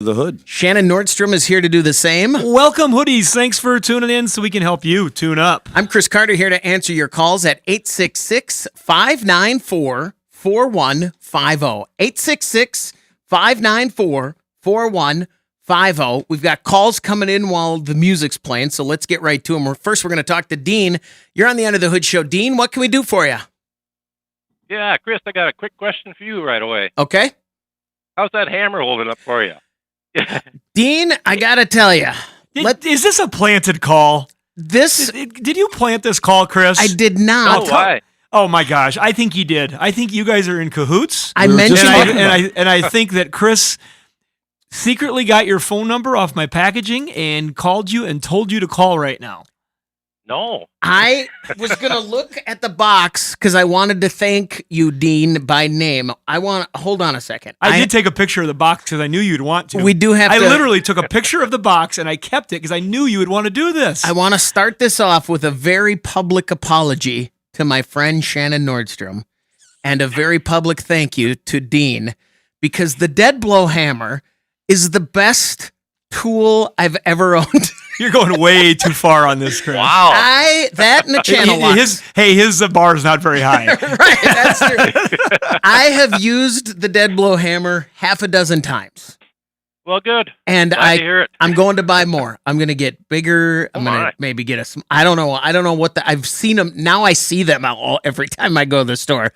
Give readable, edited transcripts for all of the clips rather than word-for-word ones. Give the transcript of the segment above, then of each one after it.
The hood. Shannon Nordstrom is here to do the same. Welcome, hoodies. Thanks for tuning in so we can help you tune up. I'm Chris Carter here to answer your calls at 866-594-4150. 866-594-4150. We've got calls coming in while the music's playing, so let's get right to them. First, we're going to talk to Dean. You're on the Under the Hood show. Dean, what can we do for you? Yeah, Chris, I got a quick question for you right away. Okay. How's that hammer holding up for you? Dean, I got to tell you. Is this a planted call? Did you plant this call, Chris? I did not. Oh, why? Oh my gosh, I think you did. I think you guys are in cahoots. I mentioned and I think that Chris secretly got your phone number off my packaging and called you and told you to call right now. No. I was going to look at the box because I wanted to thank you, Dean, by name. Hold on a second. I did take a picture of the box because I knew you'd want to. We do have I literally took a picture of the box and I kept it because I knew you would want to do this. I want to start this off with a very public apology to my friend Shannon Nordstrom and a very public thank you to Dean because the dead blow hammer is the best tool I've ever owned. You're going way too far on this, Chris. Wow. That and the channel lock. His bar is not very high. Right, that's true. I have used the dead blow hammer half a dozen times. Well, good. And Glad to hear it. I'm going to buy more. I'm going to get bigger. I'm going to maybe get I don't know. I don't know what I've seen them. Now I see them every time I go to the store.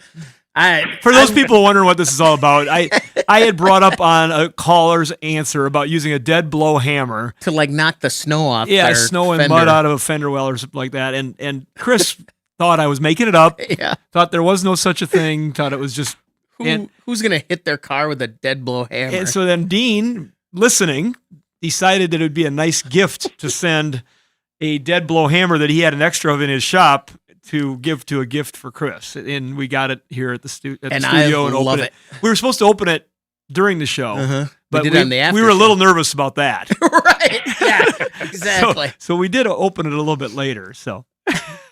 For those people wondering what this is all about, I had brought up on a caller's answer about using a dead blow hammer to like knock the snow off. Yeah, snow and mud out of a fender well or something like that. And Chris thought I was making it up. Yeah, thought there was no such a thing. Thought it was just who's gonna hit their car with a dead blow hammer. And so then Dean, listening, decided that it would be a nice gift to send a dead blow hammer that he had an extra of in his shop to give to a gift for Chris, and we got it here at the studio and love opened it. We were supposed to open it during the show, but we did it on the after we were a show. little nervous about that. Right? Yeah, exactly. So we did open it a little bit later. So,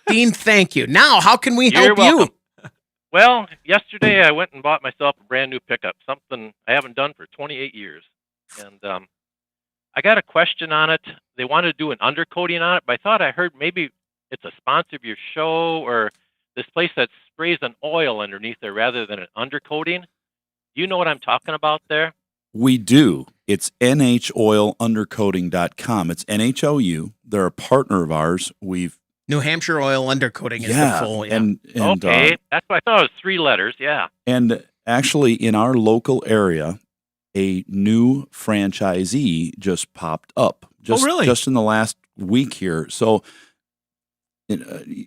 Dean, thank you. Now, how can we help you? Well, yesterday I went and bought myself a brand new pickup, something I haven't done for 28 years, and I got a question on it. They wanted to do an undercoating on it, but I thought I heard maybe it's a sponsor of your show or this place that sprays an oil underneath there rather than an undercoating. Do you know what I'm talking about there? We do. It's NHOil Undercoating.com. It's NHOU. They're a partner of ours. New Hampshire Oil Undercoating is the full. Yeah. And okay, that's what I thought. It was 3 letters. Yeah. And actually, in our local area, a new franchisee just popped up. Really? Just in the last week here. So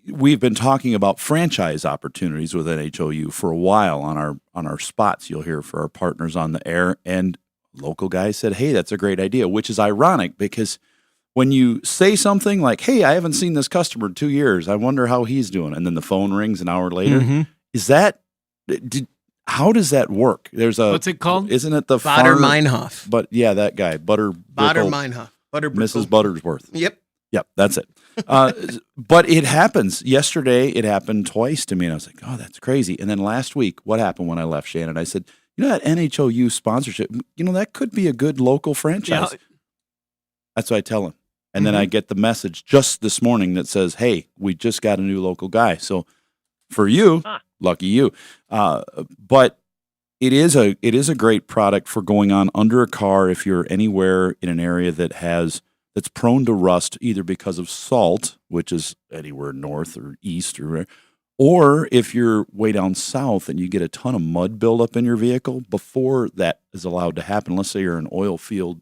we've been talking about franchise opportunities with NHOU for a while on our spots. You'll hear for our partners on the air, and local guys said, "Hey, that's a great idea," which is ironic because when you say something like, "Hey, I haven't seen this customer in 2 years. I wonder how he's doing," and then the phone rings an hour later, how does that work? There's what's it called? Isn't it the Bader Meinhof? But yeah, that guy, Bader Meinhof, Mrs. Buttersworth. Yep, that's it. But it happens. Yesterday, it happened twice to me, and I was like, "Oh, that's crazy." And then last week, what happened when I left Shannon? I said, "You know that NHOU sponsorship? That could be a good local franchise." Yeah. That's what I tell him, and then I get the message just this morning that says, "Hey, we just got a new local guy." So for you, lucky you. But it is a great product for going on under a car if you're anywhere in an area that's prone to rust, either because of salt, which is anywhere north or east, or if you're way down south and you get a ton of mud buildup in your vehicle before that is allowed to happen. Let's say you're an oil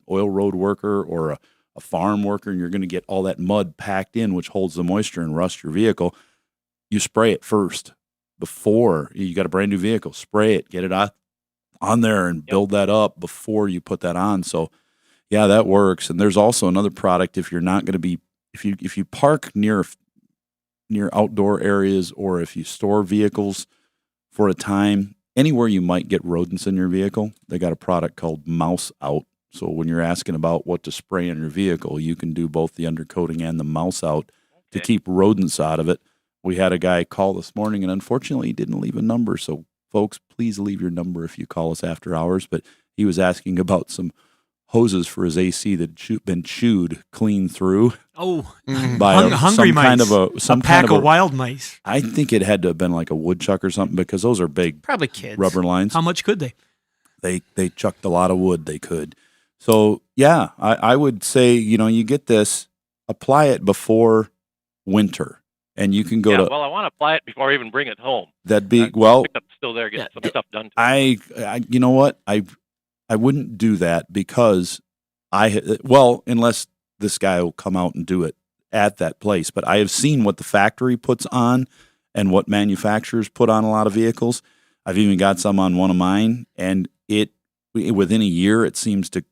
road worker or a farm worker, and you're going to get all that mud packed in, which holds the moisture and rust your vehicle. You spray it first before you got a brand new vehicle. Spray it, get it on there, and build that up before you put that on. So. Yeah, that works. And there's also another product if you're not going to be if you park near outdoor areas, or if you store vehicles for a time, anywhere you might get rodents in your vehicle, they got a product called Mouse Out. So when you're asking about what to spray in your vehicle, you can do both the undercoating and the Mouse Out to keep rodents out of it. We had a guy call this morning, and unfortunately he didn't leave a number. So folks, please leave your number if you call us after hours. But he was asking about some hoses for his AC that had been chewed clean through Oh, by hungry some mice. kind of a pack of wild mice. I think it had to have been like a woodchuck or something, because those are big Probably kids. rubber lines. How much could they? They chucked a lot of wood they could. So yeah, I would say, you get this, apply it before winter, and you can go to. Well, I want to apply it before I even bring it home. That'd be well. Pickup's still there, getting some stuff done. I you know what, I wouldn't do that, because unless this guy will come out and do it at that place. But I have seen what the factory puts on and what manufacturers put on a lot of vehicles. I've even got some on one of mine, and within a year it seems to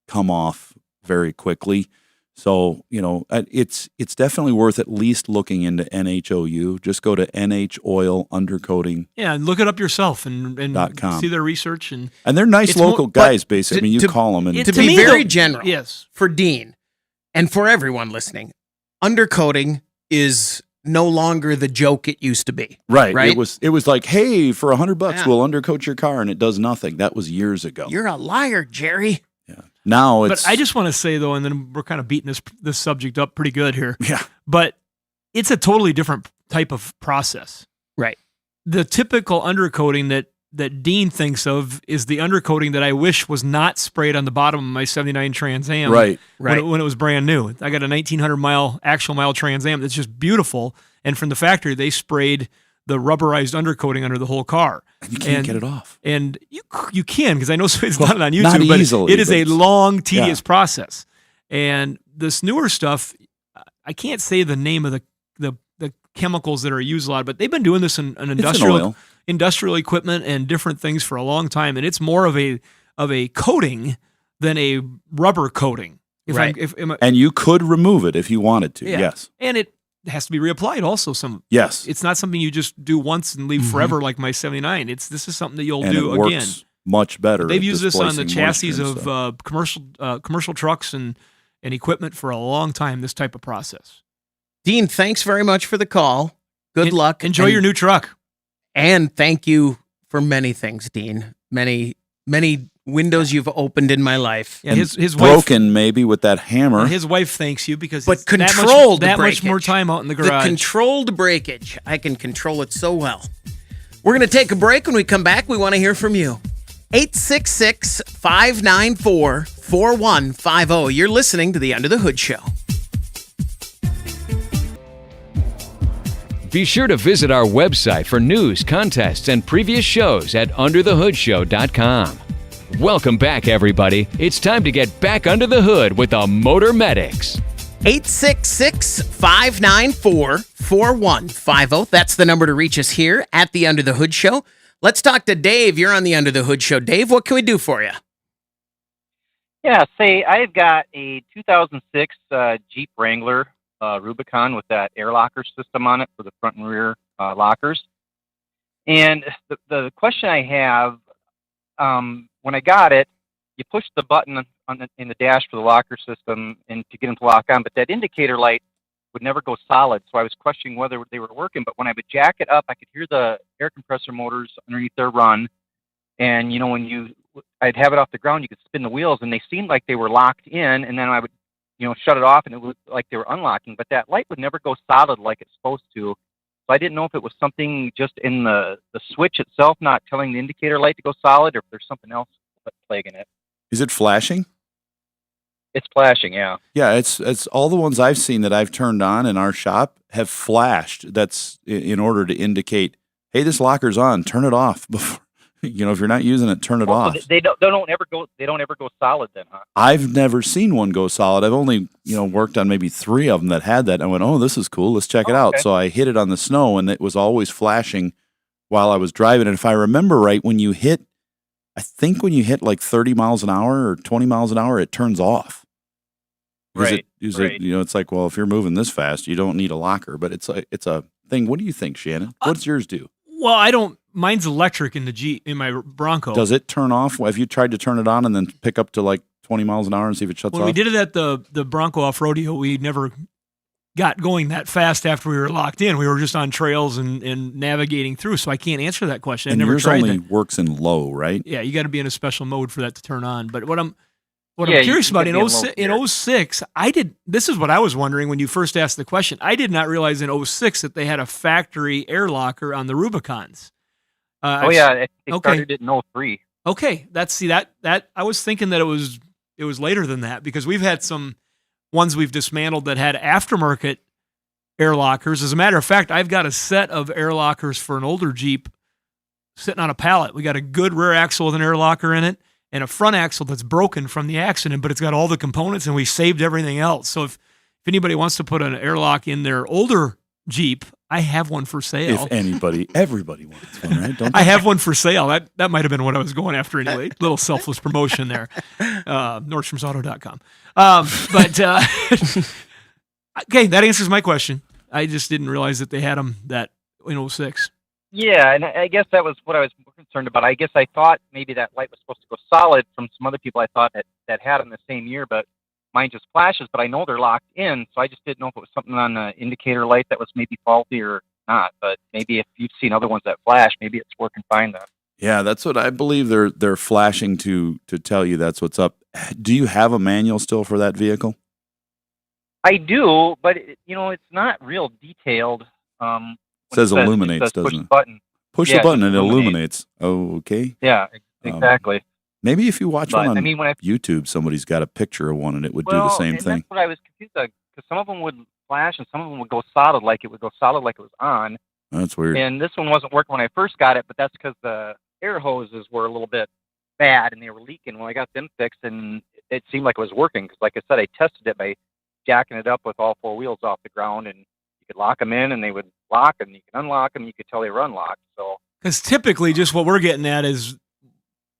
come off very quickly. So, it's definitely worth at least looking into NHOU. Just go to NHOil Undercoating. Yeah, and look it up yourself and .com. see their research. And they're nice local guys, basically. to- You call them. And To be very though, general, yes. for Dean and for everyone listening, undercoating is no longer the joke it used to be. right. right? It was like, hey, for $100, Yeah. we'll undercoat your car, and it does nothing. That was years ago. You're a liar, Jerry. Yeah. Now it's. But I just want to say, though, and then we're kind of beating this subject up pretty good here, Yeah. but it's a totally different type of process. Right. The typical undercoating that Dean thinks of is the undercoating that I wish was not sprayed on the bottom of my 79 Trans Am. Right. When it was brand new. I got a 1,900 actual mile Trans Am that's just beautiful. And from the factory, they sprayed the rubberized undercoating under the whole car. And you can't get it off. And you can, because I know it's done on YouTube, not but easily, it is a but- long, tedious process. And this newer stuff, I can't say the name of the chemicals that are used a lot, but they've been doing this in industrial equipment and different things for a long time, and it's more of a coating than a rubber coating. Right. And you could remove it if you wanted to. Yeah. Yes. And it has to be reapplied also. Yes. It's not something you just do once and leave forever like my 79. This is something that you'll and do it again. works much better. They've at used this on the displacing chassis moisture and of stuff. commercial trucks and equipment for a long time, this type of process. Dean, thanks very much for the call. Good luck. Enjoy your new truck. And thank you for many things, Dean. Many, many windows you've opened in my life. Yeah, And his wife, broken maybe with that hammer. his wife thanks you because But it's controlled that much breakage. more time out in the The garage. controlled breakage. I can control it so well. We're going to take a break. When we come back, we want to hear from you. 866-594-4150. You're listening to the Under the Hood Show. Be sure to visit our website for news, contests, and previous shows at underthehoodshow.com. Welcome back, everybody. It's time to get back under the hood with the Motor Medics. 866-594-4150. That's the number to reach us here at the Under the Hood Show. Let's talk to Dave. You're on the Under the Hood Show. Dave, what can we do for you? Yeah, say I've got a 2006 Jeep Wrangler Rubicon with that air locker system on it for the front and rear lockers. And the question I have, when I got it, you push the button in the dash for the locker system and to get them to lock on, but that indicator light would never go solid. So I was questioning whether they were working, but when I would jack it up, I could hear the air compressor motors underneath their run. And, when I'd have it off the ground, you could spin the wheels, and they seemed like they were locked in, and then I would shut it off, and it looked like they were unlocking, but that light would never go solid like it's supposed to. So I didn't know if it was something just in the switch itself not telling the indicator light to go solid, or if there's something else plaguing it. Is it flashing? It's flashing, yeah. Yeah, it's all the ones I've seen that I've turned on in our shop have flashed. That's in order to indicate, hey, this locker's on. Turn it off before. If you're not using it, turn it off. So they don't ever go solid then, huh? I've never seen one go solid. I've only, worked on maybe 3 of them that had that. And I went, oh, this is cool. Let's check it out. Okay. So I hit it on the snow, and it was always flashing while I was driving. And if I remember right, when you hit like 30 miles an hour or 20 miles an hour, it turns off. Right. It's like, well, if you're moving this fast, you don't need a locker. But it's a thing. What do you think, Shannon? What does yours do? Well, mine's electric in my Bronco. Does it turn off? Have you tried to turn it on and then pick up to like 20 miles an hour and see if it shuts When off? we did it at the Bronco off-rodeo, we never got going that fast after we were locked in. We were just on trails and navigating through, so I can't answer that question. And I never yours tried only that. works in low, right? Yeah, you got to be in a special mode for that to turn on. But what I'm what Yeah, I'm curious you about could in be in 06, low in 06, this is what I was wondering when you first asked the question. I did not realize in 06 that they had a factory air locker on the Rubicons. Oh yeah, I think they okay. started it in 03. Okay, that I was thinking that it was later than that, because we've had some ones we've dismantled that had aftermarket air lockers. As a matter of fact, I've got a set of air lockers for an older Jeep sitting on a pallet. We got a good rear axle with an air locker in it, and a front axle that's broken from the accident, but it's got all the components, and we saved everything else. So if anybody wants to put an airlock in their older Jeep, I have one for sale. If everybody wants one, right? Don't I have one for sale. That might have been what I was going after anyway. Little selfless promotion there. NordstromsAuto.com. Okay, that answers my question. I just didn't realize that they had them that in 06. Yeah, and I guess that was what I was concerned about. I guess I thought maybe that light was supposed to go solid from some other people I thought that had them the same year, but mine just flashes. But I know they're locked in, so I just didn't know if it was something on the indicator light that was maybe faulty or not. But maybe if you've seen other ones that flash, maybe it's working fine then. Yeah, that's what I believe. They're flashing to tell you that's what's up. Do you have a manual still for that vehicle? I do, but it's not real detailed. It says illuminates, doesn't it? Button. Push Yeah, the button and it illuminates. illuminates. Oh, okay. Yeah, exactly. Maybe if you watch one on when YouTube, somebody's got a picture of one and it would do the same thing. That's what I was confused about, because some of them would flash and some of them would go solid, like it would go solid like it was on. That's weird. And this one wasn't working when I first got it, but that's because the air hoses were a little bit bad and they were leaking. When I got them fixed, and it seemed like it was working, because like I said, I tested it by jacking it up with all four wheels off the ground, and you could lock them in and they would lock, and you could unlock them, you could tell they were unlocked. So because typically just what we're getting at is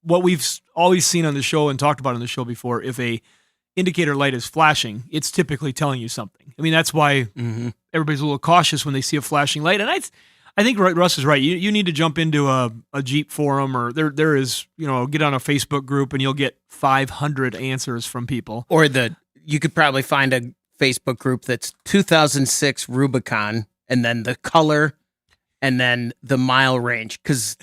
what we've always seen on the show and talked about on the show before. If a indicator light is flashing, it's typically telling you something. I mean, that's why everybody's a little cautious when they see a flashing light. And I think Russ is right. You need to jump into a Jeep forum, or there is, get on a Facebook group and you'll get 500 answers from people. Or you could probably find a Facebook group that's 2006 Rubicon, and then the color, and then the mile range. Because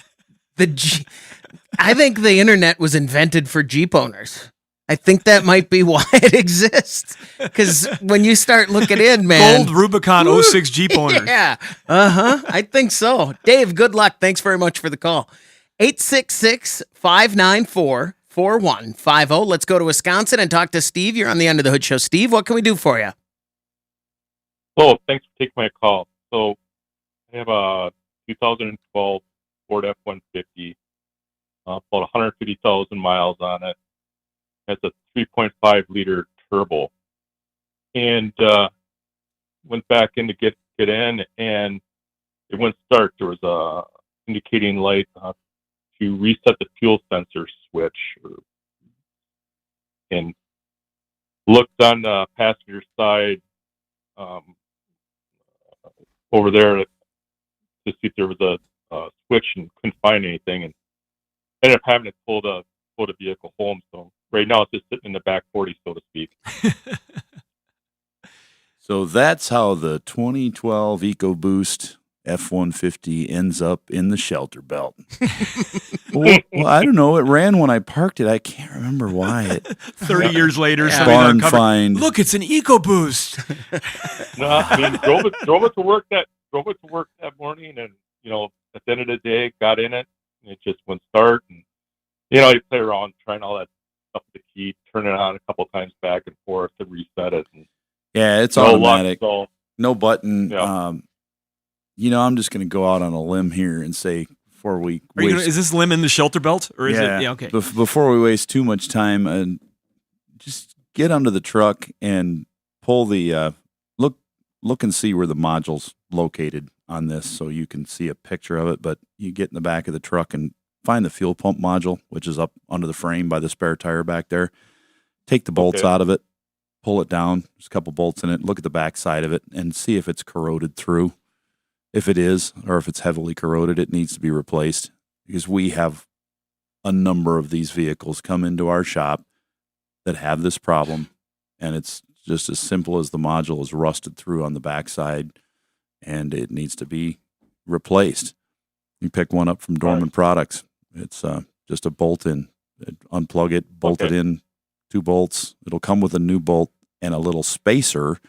I think the internet was invented for Jeep owners. I think that might be why it exists. Because when you start looking in, man. Gold Rubicon 06 Jeep owners. Yeah. I think so. Dave, good luck. Thanks very much for the call. 866-594-4150. Let's go to Wisconsin and talk to Steve. You're on the Under the Hood Show. Steve, what can we do for you? Oh, thanks for taking my call. So I have a 2012 Ford F150, about 150,000 miles on it. It's a 3.5 liter turbo, and went back in to get in, and it wouldn't start. There was a indicating light to reset the fuel sensor switch, and looked on the passenger side over there to see if there was a switch, and couldn't find anything, and ended up having to pull the vehicle home. So right now it's just sitting in the back 40, so to speak. So that's how the 2012 EcoBoost F150 ends up in the shelter belt. well, I don't know. It ran when I parked it. I can't remember why. 30 years later, Barn find. Look, it's an EcoBoost. No, I mean, drove it to work that morning, and at the end of the day, got in it, and it just wouldn't start. And you play around trying all that stuff with the key, turn it on a couple times back and forth to reset it. And yeah, it's automatic. No button. Yeah. I'm just going to go out on a limb here and say before we is this limb in the shelter belt, or is it? Yeah, okay. Before we waste too much time, and just get under the truck and pull the look and see where the module's located on this, so you can see a picture of it. But you get in the back of the truck and find the fuel pump module, which is up under the frame by the spare tire back there. Take the bolts out of it, pull it down. There's a couple bolts in it. Look at the back side of it and see if it's corroded through. If it is, or if it's heavily corroded, it needs to be replaced, because we have a number of these vehicles come into our shop that have this problem, and it's just as simple as the module is rusted through on the backside, and it needs to be replaced. You pick one up from Dorman Products. It's just a bolt-in. Unplug it, bolt it in, 2 bolts. It'll come with a new bolt and a little spacer.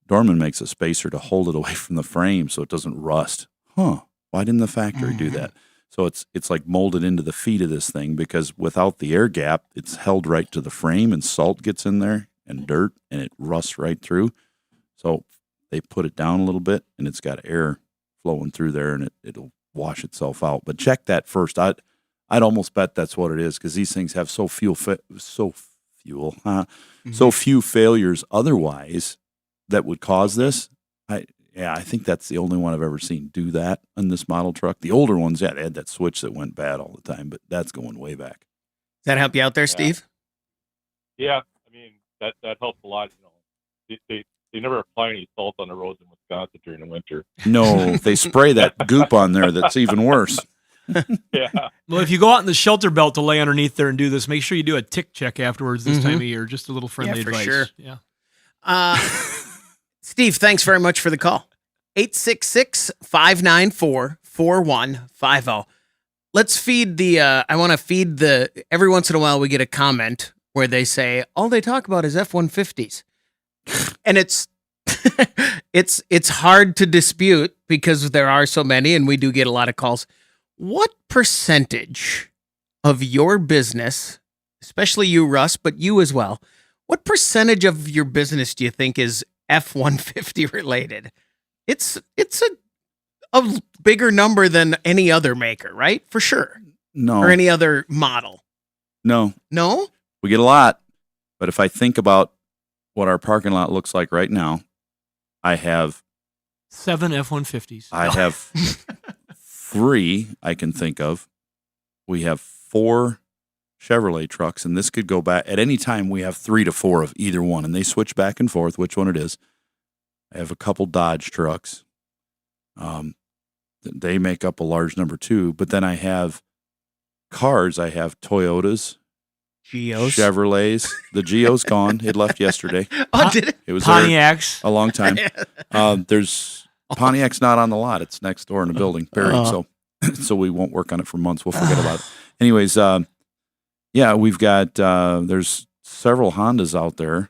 Dorman makes a spacer to hold it away from the frame so it doesn't rust. Why didn't the factory do that? So it's like molded into the feet of this thing, because without the air gap, it's held right to the frame, and salt gets in there and dirt, and it rusts right through. So they put it down a little bit, and it's got air flowing through there, and it'll wash itself out. But check that first. I'd almost bet that's what it is, because these things have so few failures otherwise that would cause this. I think that's the only one I've ever seen do that on this model truck. The older ones, they had that switch that went bad all the time, but that's going way back. Does that help you out there, Steve? Yeah, I mean that helps a lot. They never apply any salt on the roads in Wisconsin during the winter. No, they spray that goop on there. That's even worse. Yeah. Well, if you go out in the shelter belt to lay underneath there and do this, make sure you do a tick check afterwards this time of year. Just a little friendly for advice. sure. Yeah. Steve, thanks very much for the call. 866-594-4150. Let's feed I want to feed every once in a while we get a comment where they say, all they talk about is F-150s. And it's hard to dispute because there are so many, and we do get a lot of calls. What percentage of your business, especially you, Russ, but you as well, what percentage of your business do you think is F-150 related? It's a bigger number than any other maker, right? For sure. No. Or any other model. No. No? We get a lot. But if I think about what our parking lot looks like right now, I have 7 F-150s. I have 3 I can think of. We have 4 Chevrolet trucks, and this could go back at any time. We have 3 to 4 of either one, and they switch back and forth which one it is. I have a couple Dodge trucks. They make up a large number too. But then I have cars. I have Toyotas, Geos. Chevrolets. The Geo's gone. It left yesterday. Oh, did it? It was there Pontiacs. a long time. There's Pontiac's not on the lot. It's next door in the building, buried. So we won't work on it for months. We'll forget about it. Anyways, we've got there's several Hondas out there.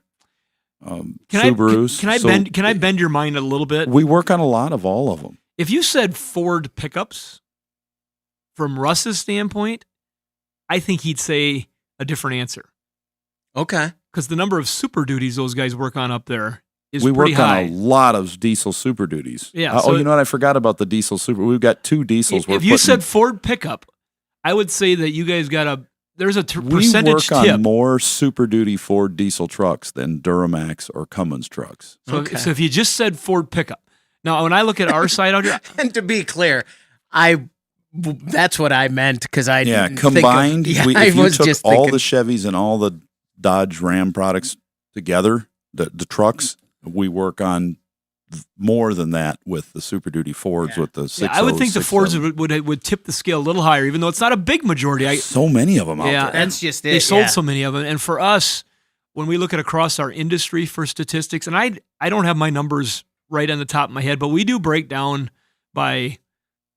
Subarus. Can I bend your mind a little bit? We work on a lot of all of them. If you said Ford pickups, from Russ's standpoint, I think he'd say a different answer. Okay. Because the number of Super Duties those guys work on up there is We pretty work high. on a lot of diesel Super Duties. Yeah, you know what? I forgot about the diesel Super. We've got 2 diesels. If you said Ford pickup, I would say that you guys got there's a percentage we work tip. on more Super Duty Ford diesel trucks than Duramax or Cummins trucks. So if you just said Ford pickup. Now, when I look at our side out here, And to be clear, that's what I meant, because I didn't combined, think of, if I you was took just all thinking, the Chevys and all the Dodge Ram products together, the trucks, we work on more than that with the Super Duty Fords with the 6. I would think the Fords would tip the scale a little higher, even though it's not a big majority. So many of them out there. that's just it. They sold so many of them. And for us, when we look at across our industry for statistics, and I don't have my numbers right on the top of my head, but we do break down by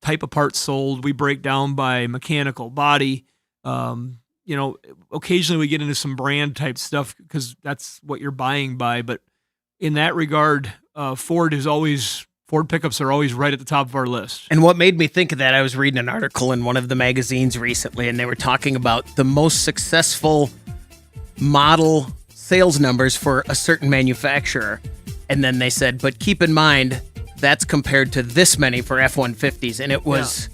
type of parts sold. We break down by mechanical body. Occasionally we get into some brand type stuff because that's what you're buying by. But in that regard, Ford pickups are always right at the top of our list. And what made me think of that, I was reading an article in one of the magazines recently, and they were talking about the most successful model sales numbers for a certain manufacturer. And then they said, but keep in mind, that's compared to this many for F-150s. And it was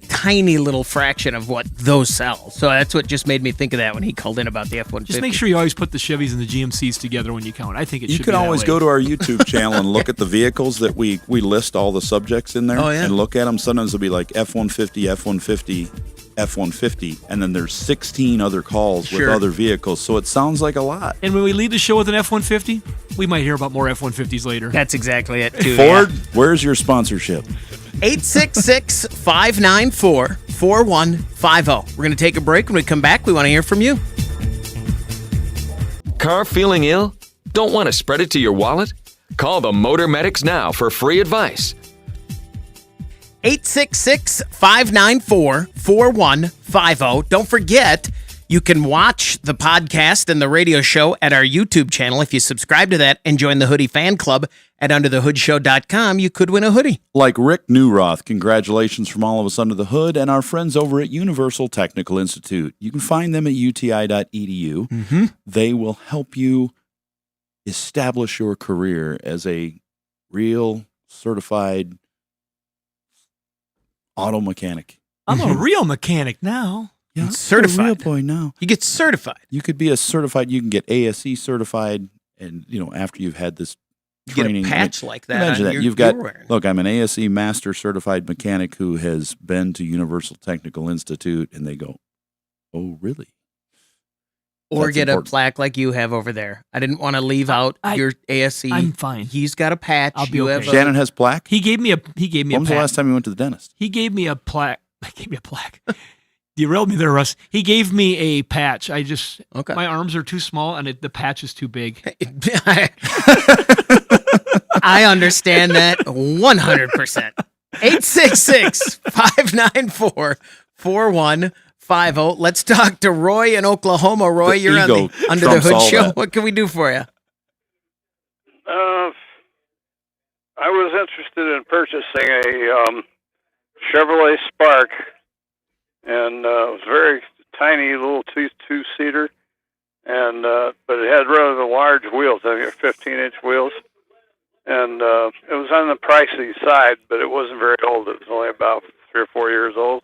tiny little fraction of what those sell. So that's what just made me think of that when he called in about the F-150. Just make sure you always put the Chevys and the GMCs together when you count. I think it You should can be that always way. go to our YouTube channel and look at the vehicles that we list all the subjects in there and look at them. Sometimes it'll be like F-150, F-150, F-150, and then there's 16 other calls with other vehicles. So it sounds like a lot. And when we lead the show with an F-150, we might hear about more F-150s later. That's exactly it, too. Ford, where's your sponsorship? 866-594-4150. We're going to take a break. When we come back, we want to hear from you. Car feeling ill? Don't want to spread it to your wallet? Call the Motor Medics now for free advice. 866-594-4150. Don't forget, You can watch the podcast and the radio show at our YouTube channel. If you subscribe to that and join the Hoodie Fan Club at underthehoodshow.com, you could win a hoodie. Like Rick Newroth, congratulations from all of us under the hood and our friends over at Universal Technical Institute. You can find them at uti.edu. Mm-hmm. They will help you establish your career as a real certified auto mechanic. I'm a real mechanic now. Yeah, It's certified. a real boy now. You get certified. You could be a certified. You can get ASE certified, and after you've had this You training. get a patch like that. Imagine on that. your You've door. Look, I'm an ASE master certified mechanic who has been to Universal Technical Institute, and they go, "Oh, really?" Or That's get important. a plaque like you have over there. I didn't want to leave out your ASE. I'm fine. He's got a patch. I'll be You okay. have a- Shannon has plaque. He gave me a When was the pack. last time you went to the dentist? He gave me a plaque. He gave me a plaque. Derailed me there, Russ. He gave me a patch. Okay. My arms are too small and the patch is too big. I understand that 100%. 866-594-4150. Let's talk to Roy in Oklahoma. Roy, The you're on ego the Under the trumps Hood all show. that. What can we do for you? I was interested in purchasing a Chevrolet Spark, and it was very tiny little two-seater, and but it had rather large wheels. I think 15-inch wheels, and it was on the pricey side, but it wasn't very old. It was only about 3 or 4 years old,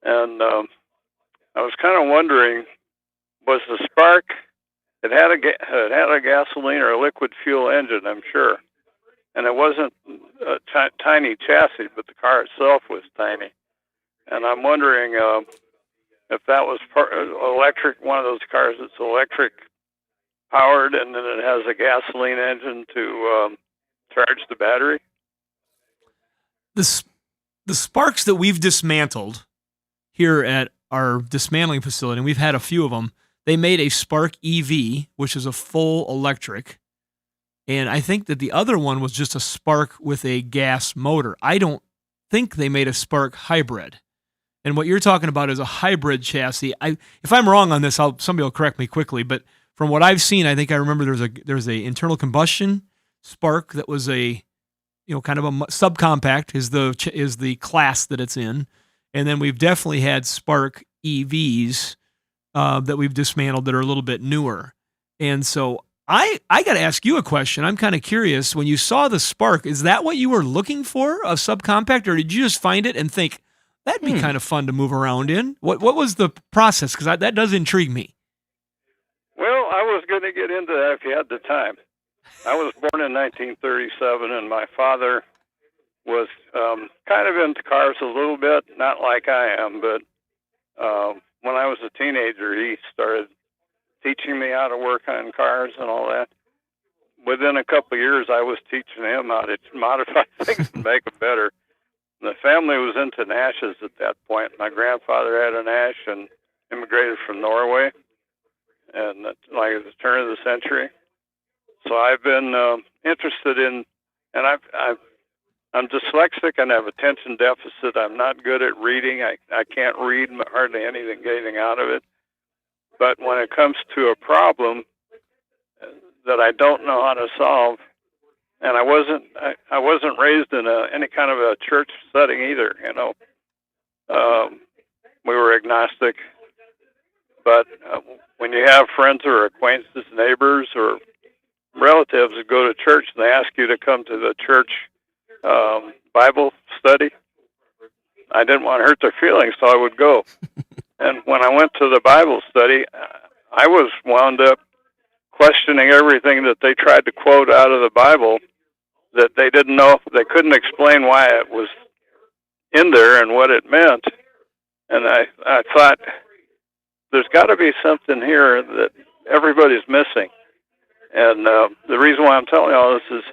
and I was kind of wondering, was the Spark? It had a gasoline or a liquid fuel engine, I'm sure. And it wasn't a tiny chassis, but the car itself was tiny. And I'm wondering if that was electric, one of those cars that's electric powered, and then it has a gasoline engine to charge the battery. The Sparks that we've dismantled here at our dismantling facility, and we've had a few of them, they made a Spark EV, which is a full electric. And I think that the other one was just a Spark with a gas motor. I don't think they made a Spark hybrid. And what you're talking about is a hybrid chassis. If I'm wrong on this, somebody will correct me quickly. But from what I've seen, I think I remember there's a internal combustion Spark that was a kind of a subcompact is the class that it's in. And then we've definitely had Spark EVs that we've dismantled that are a little bit newer. And so I got to ask you a question. I'm kind of curious. When you saw the Spark, is that what you were looking for, a subcompact, or did you just find it and think that'd be kind of fun to move around in? What was the process? Because that does intrigue me. Well, I was going to get into that if you had the time. I was born in 1937, and my father was kind of into cars a little bit, not like I am, but when I was a teenager, he started teaching me how to work on cars and all that. Within a couple of years, I was teaching him how to modify things and make them better. And the family was into Nashes at that point. My grandfather had a Nash and immigrated from Norway, and like at the turn of the century. So I've been interested in, and I'm dyslexic and have attention deficit. I'm not good at reading. I can't read hardly anything getting out of it. But when it comes to a problem that I don't know how to solve, and I wasn't raised in any kind of a church setting either. We were agnostic. But when you have friends or acquaintances, neighbors, or relatives that go to church and they ask you to come to the church Bible study, I didn't want to hurt their feelings, so I would go. And when I went to the Bible study, I was wound up questioning everything that they tried to quote out of the Bible that they didn't know, they couldn't explain why it was in there and what it meant. And I thought, there's got to be something here that everybody's missing. And the reason why I'm telling you all this is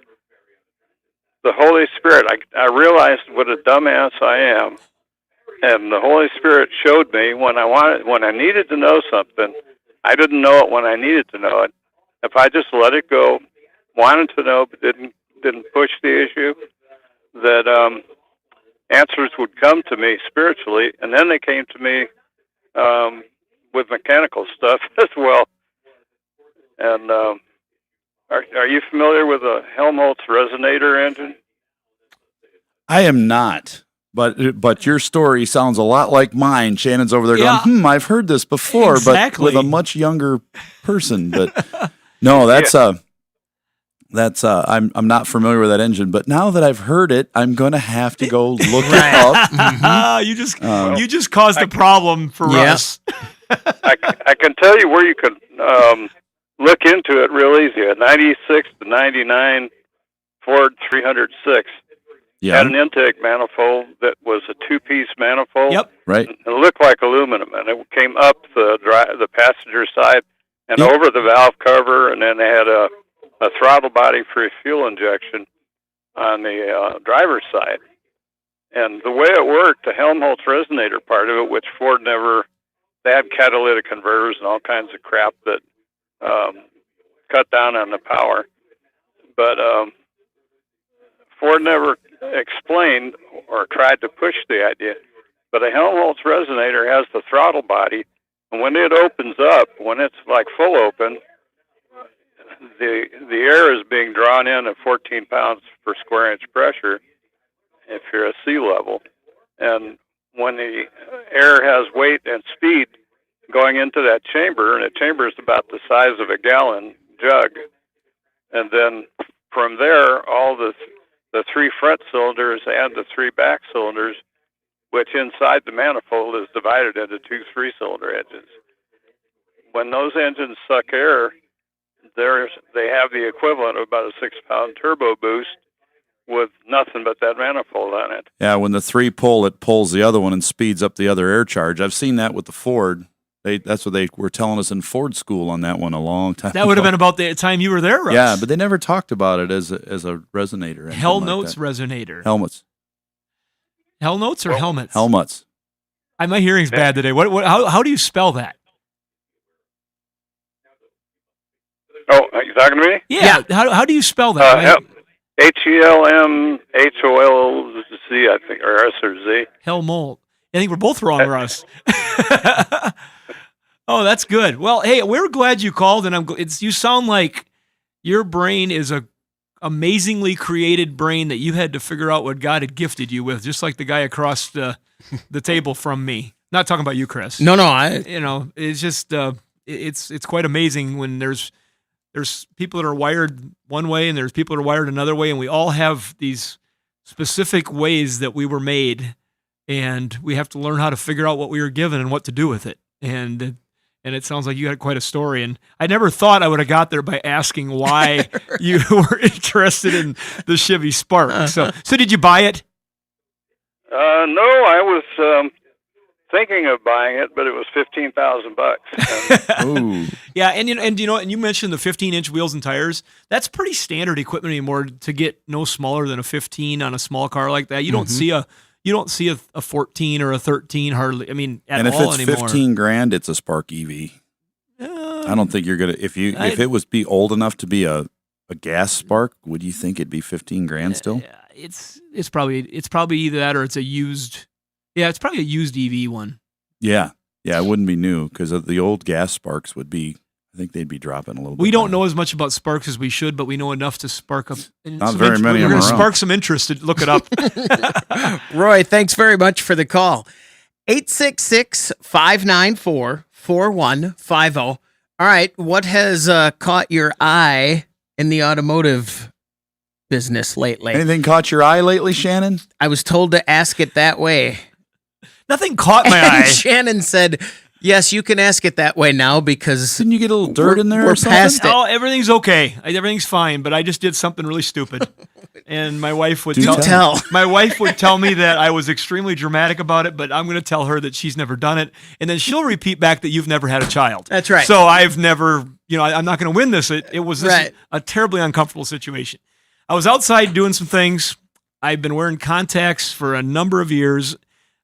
the Holy Spirit. I realized what a dumbass I am. And the Holy Spirit showed me when I needed to know something. I didn't know it when I needed to know it. If I just let it go, wanted to know but didn't push the issue, that answers would come to me spiritually, and then they came to me with mechanical stuff as well. And are you familiar with a Helmholtz resonator engine? I am not. But your story sounds a lot like mine. Shannon's over there Yeah. going, I've heard this before, Exactly. but with a much younger person. But no, I'm not familiar with that engine. But now that I've heard it, I'm going to have to go look it up. You just caused a problem for us. I can tell you where you could look into it real easy. A 96 to 99 Ford 306 had an intake manifold that was a two-piece manifold. Yep. Right. It looked like aluminum, and it came up the passenger side and over the valve cover, and then they had a throttle body for fuel injection on the driver's side. And the way it worked, the Helmholtz resonator part of it, which Ford never, they had catalytic converters and all kinds of crap that cut down on the power. But Ford never explained or tried to push the idea. But a Helmholtz resonator has the throttle body, and when it opens up, when it's like full open, the air is being drawn in at 14 pounds per square inch pressure if you're at sea level. And when the air has weight and speed going into that chamber, and the chamber is about the size of a gallon jug, and then from there, all the three front cylinders and the three back cylinders, which inside the manifold is divided into two 3-cylinder engines. When those engines suck air, they have the equivalent of about a 6-pound turbo boost with nothing but that manifold on it. Yeah, when the 3 pull, it pulls the other one and speeds up the other air charge. I've seen that with the Ford. That's what they were telling us in Ford school on that one a long time ago. That would have been about the time you were there, Russ. Yeah, but they never talked about it as a resonator. Helmholtz resonator. Helmets. Helmholtz or helmets? Helmets. My hearing's bad today. How do you spell that? Oh, are you talking to me? Yeah. How do you spell that? HELMHOILZ, I think, or S or Z. Helmholtz. I think we're both wrong, Russ. Oh, that's good. Well, hey, we're glad you called, and you sound like your brain is a amazingly created brain that you had to figure out what God had gifted you with, just like the guy across the table from me. Not talking about you, Chris. No, it's just it's quite amazing when there's people that are wired one way and there's people that are wired another way, and we all have these specific ways that we were made, and we have to learn how to figure out what we were given and what to do with it. And it sounds like you had quite a story, and I never thought I would have got there by asking why you were interested in the Chevy Spark. So did you buy it? No, I was thinking of buying it, but it was $15,000. Ooh. Yeah, and you mentioned the 15-inch wheels and tires. That's pretty standard equipment anymore to get no smaller than a 15 on a small car like that. You don't see a 14 or a 13 hardly. I mean, at all anymore. And if it's $15,000, it's a Spark EV. I don't think you're gonna. If it was be old enough to be a gas Spark, would you think it'd be $15,000 still? It's probably either that or it's a used. Yeah, it's probably a used EV one. Yeah, it wouldn't be new because the old gas Sparks would be. I think they'd be dropping a little bit. We don't know as much about Sparks as we should, but we know enough to spark up. Not very many. We're going to spark some interest. Look it up. Roy, thanks very much for the call. 866-594-4150. All right, what has caught your eye in the automotive business lately? Anything caught your eye lately, Shannon? I was told to ask it that way. Nothing caught my And eye. Shannon said, yes, you can ask it that way now because Didn't you get a little dirt in there we're or something? past it. Oh, everything's okay. Everything's fine, but I just did something really stupid. And my wife would tell me that I was extremely dramatic about it, but I'm going to tell her that she's never done it. And then she'll repeat back that you've never had a child. That's right. So I've never, I'm not going to win this. It was Right. a terribly uncomfortable situation. I was outside doing some things. I've been wearing contacts for a number of years.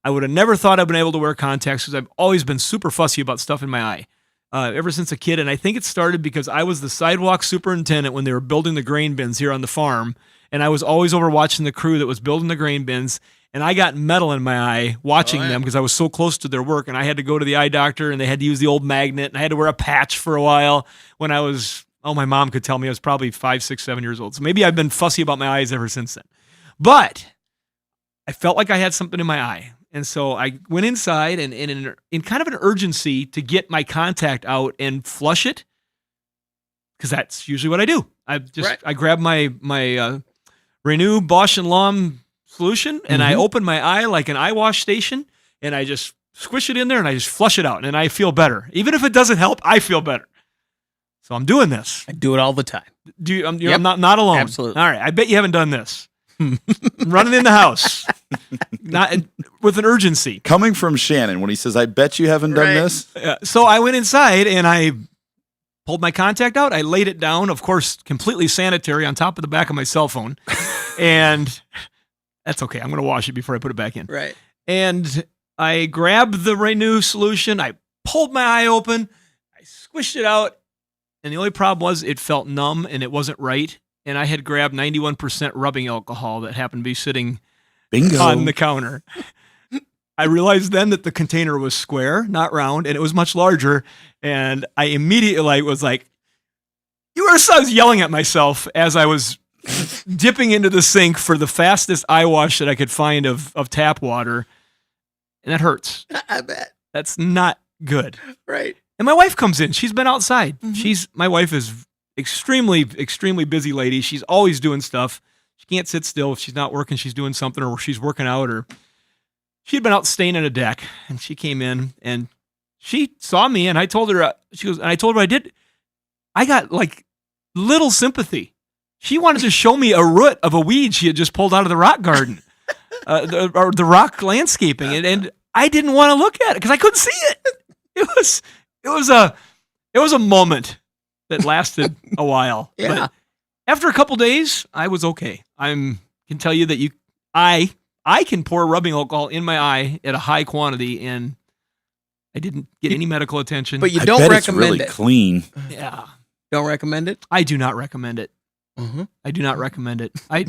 I would have never thought I'd been able to wear contacts because I've always been super fussy about stuff in my eye ever since a kid. And I think it started because I was the sidewalk superintendent when they were building the grain bins here on the farm. And I was always over watching the crew that was building the grain bins. and I got metal in my eye watching Oh, yeah. them because I was so close to their work, and I had to go to the eye doctor, and they had to use the old magnet, and I had to wear a patch for a while when I was, my mom could tell me I was probably 5, 6, 7 years old. So maybe I've been fussy about my eyes ever since then. But I felt like I had something in my eye. And so I went inside and in kind of an urgency to get my contact out and flush it, because that's usually what I do. I grab my Renew Bosch and Lomb solution, and I open my eye like an eye wash station, and I just squish it in there, and I just flush it out, and I feel better. Even if it doesn't help, I feel better. So I'm doing this. I do it all the time. I'm not alone. Absolutely. All right. I bet you haven't done this. Running in the house, not with an urgency. Coming from Shannon when he says, I bet you haven't done this. So I went inside and I pulled my contact out. I laid it down, of course, completely sanitary on top of the back of my cell phone. And that's okay. I'm going to wash it before I put it back in. Right. And I grabbed the Renew solution. I pulled my eye open. I squished it out. And the only problem was it felt numb and it wasn't right. And I had grabbed 91% rubbing alcohol that happened to be sitting on the counter. I realized then that the container was square, not round, and it was much larger. And I immediately was like, I was yelling at myself as I was dipping into the sink for the fastest eye wash that I could find of tap water. And that hurts. I bet. That's not good. Right. And my wife comes in. She's been outside. My wife is extremely, extremely busy lady. She's always doing stuff. She can't sit still. If she's not working, she's doing something, or she's working out, or she'd been out staining a deck, and she came in and she saw me, and I told her, I told her I did. I got like little sympathy. She wanted to show me a root of a weed she had just pulled out of the rock garden, the rock landscaping. And I didn't want to look at it because I couldn't see it. It was a moment that lasted a while. Yeah. But after a couple days, I was okay. I can tell you that I can pour rubbing alcohol in my eye at a high quantity, and I didn't get any medical attention. But you I don't bet recommend it's really it. clean. Yeah, Don't recommend it? I do not recommend it. I do not recommend it. I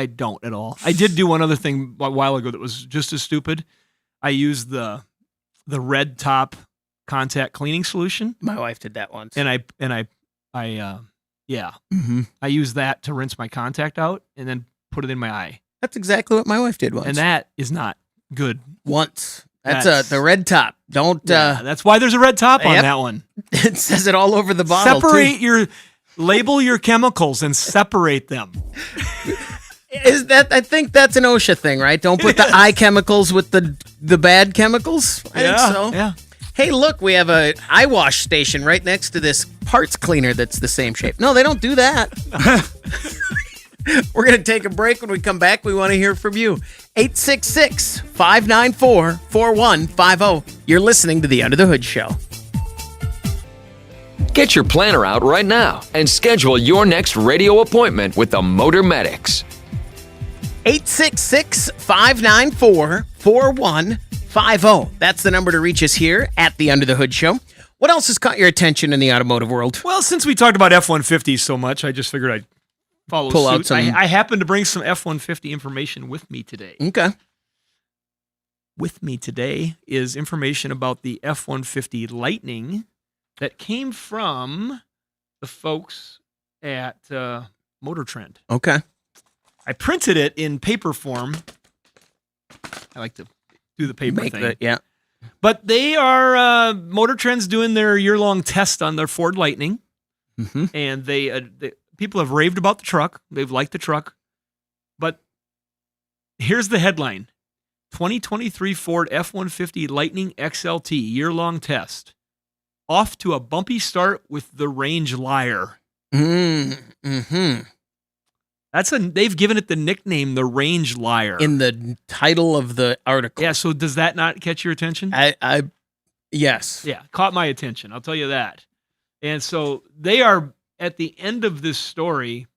don't at all. I did do one other thing a while ago that was just as stupid. I used the red top contact cleaning solution, My wife did that once. and I used that to rinse my contact out and then put it in my eye. That's exactly what my wife did once. And that is not good. Once. That's That's- the red top. Don't That's why there's a red top on Yep. that one. it says it all over the bottle. too. Label your chemicals and separate them. I think that's an OSHA thing, right? Don't put the eye chemicals with the bad chemicals. I think so. Yeah. Hey, look, we have a eye wash station right next to this parts cleaner that's the same shape. No, they don't do that. We're going to take a break. When we come back, we want to hear from you. 866-594-4150. You're listening to the Under the Hood Show. Get your planner out right now and schedule your next radio appointment with the Motor Medics. 866-594-4150. That's the number to reach us here at the Under the Hood Show. What else has caught your attention in the automotive world? Well, since we talked about F-150s so much, I just figured I'd follow Pull out suit. some- I happen to bring some F-150 information with me today. Okay. With me today is information about the F-150 Lightning that came from the folks at Motor Trend. Okay. I printed it in paper form. I like to do the paper Make thing. the, yeah. But they are Motor Trend's doing their year-long test on their Ford Lightning, and they people have raved about the truck. They've liked the truck, but here's the headline: 2023 Ford F-150 Lightning XLT year-long test off to a bumpy start with the range Lier. They've given it the nickname the range Lier In the title of the article. Yeah. So does that not catch your attention? Yes. Yeah, caught my attention. I'll tell you that. And so they are at the end of this story.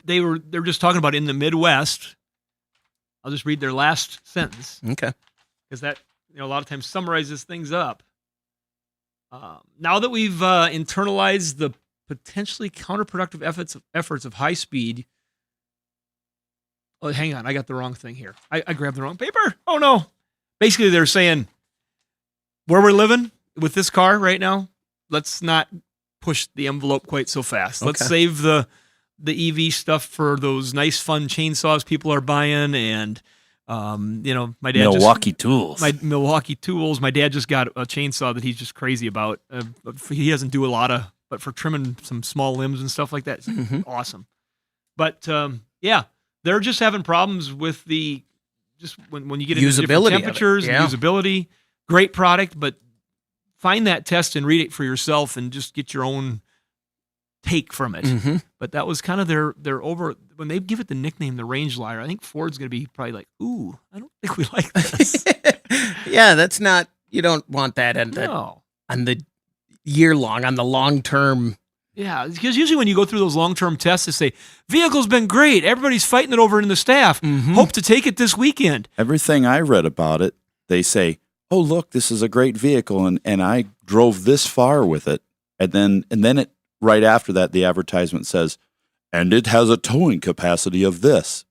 They're just talking about in the Midwest. I'll just read their last sentence Okay. because that a lot of times summarizes things up. Now that we've internalized the potentially counterproductive efforts of high speed, Oh, hang on. I got the wrong thing here. I grabbed the wrong paper. Oh, no. Basically, they're saying where we're living with this car right now, let's not push the envelope quite so fast. Let's save the EV stuff for those nice, fun chainsaws people are buying. And, my dad Milwaukee tools. My Milwaukee tools. My dad just got a chainsaw that he's just crazy about. He doesn't do a lot of, but for trimming some small limbs and stuff like that, it's awesome. But, they're just having problems with just when you get into different Usability temperatures and usability. Great product, but find that test and read it for yourself and just get your own take from it. But that was kind of their when they give it the nickname the Range Liar. I think Ford's going to be probably like, ooh, I don't think we like this. Yeah, that's not, you don't want that on the year long, on the long term. Yeah, because usually when you go through those long-term tests, they say, vehicle's been great. Everybody's fighting it over in the staff. Hope to take it this weekend. Everything I read about it, they say, oh, look, this is a great vehicle, and I drove this far with it. And then it right after that, the advertisement says, and it has a towing capacity of this.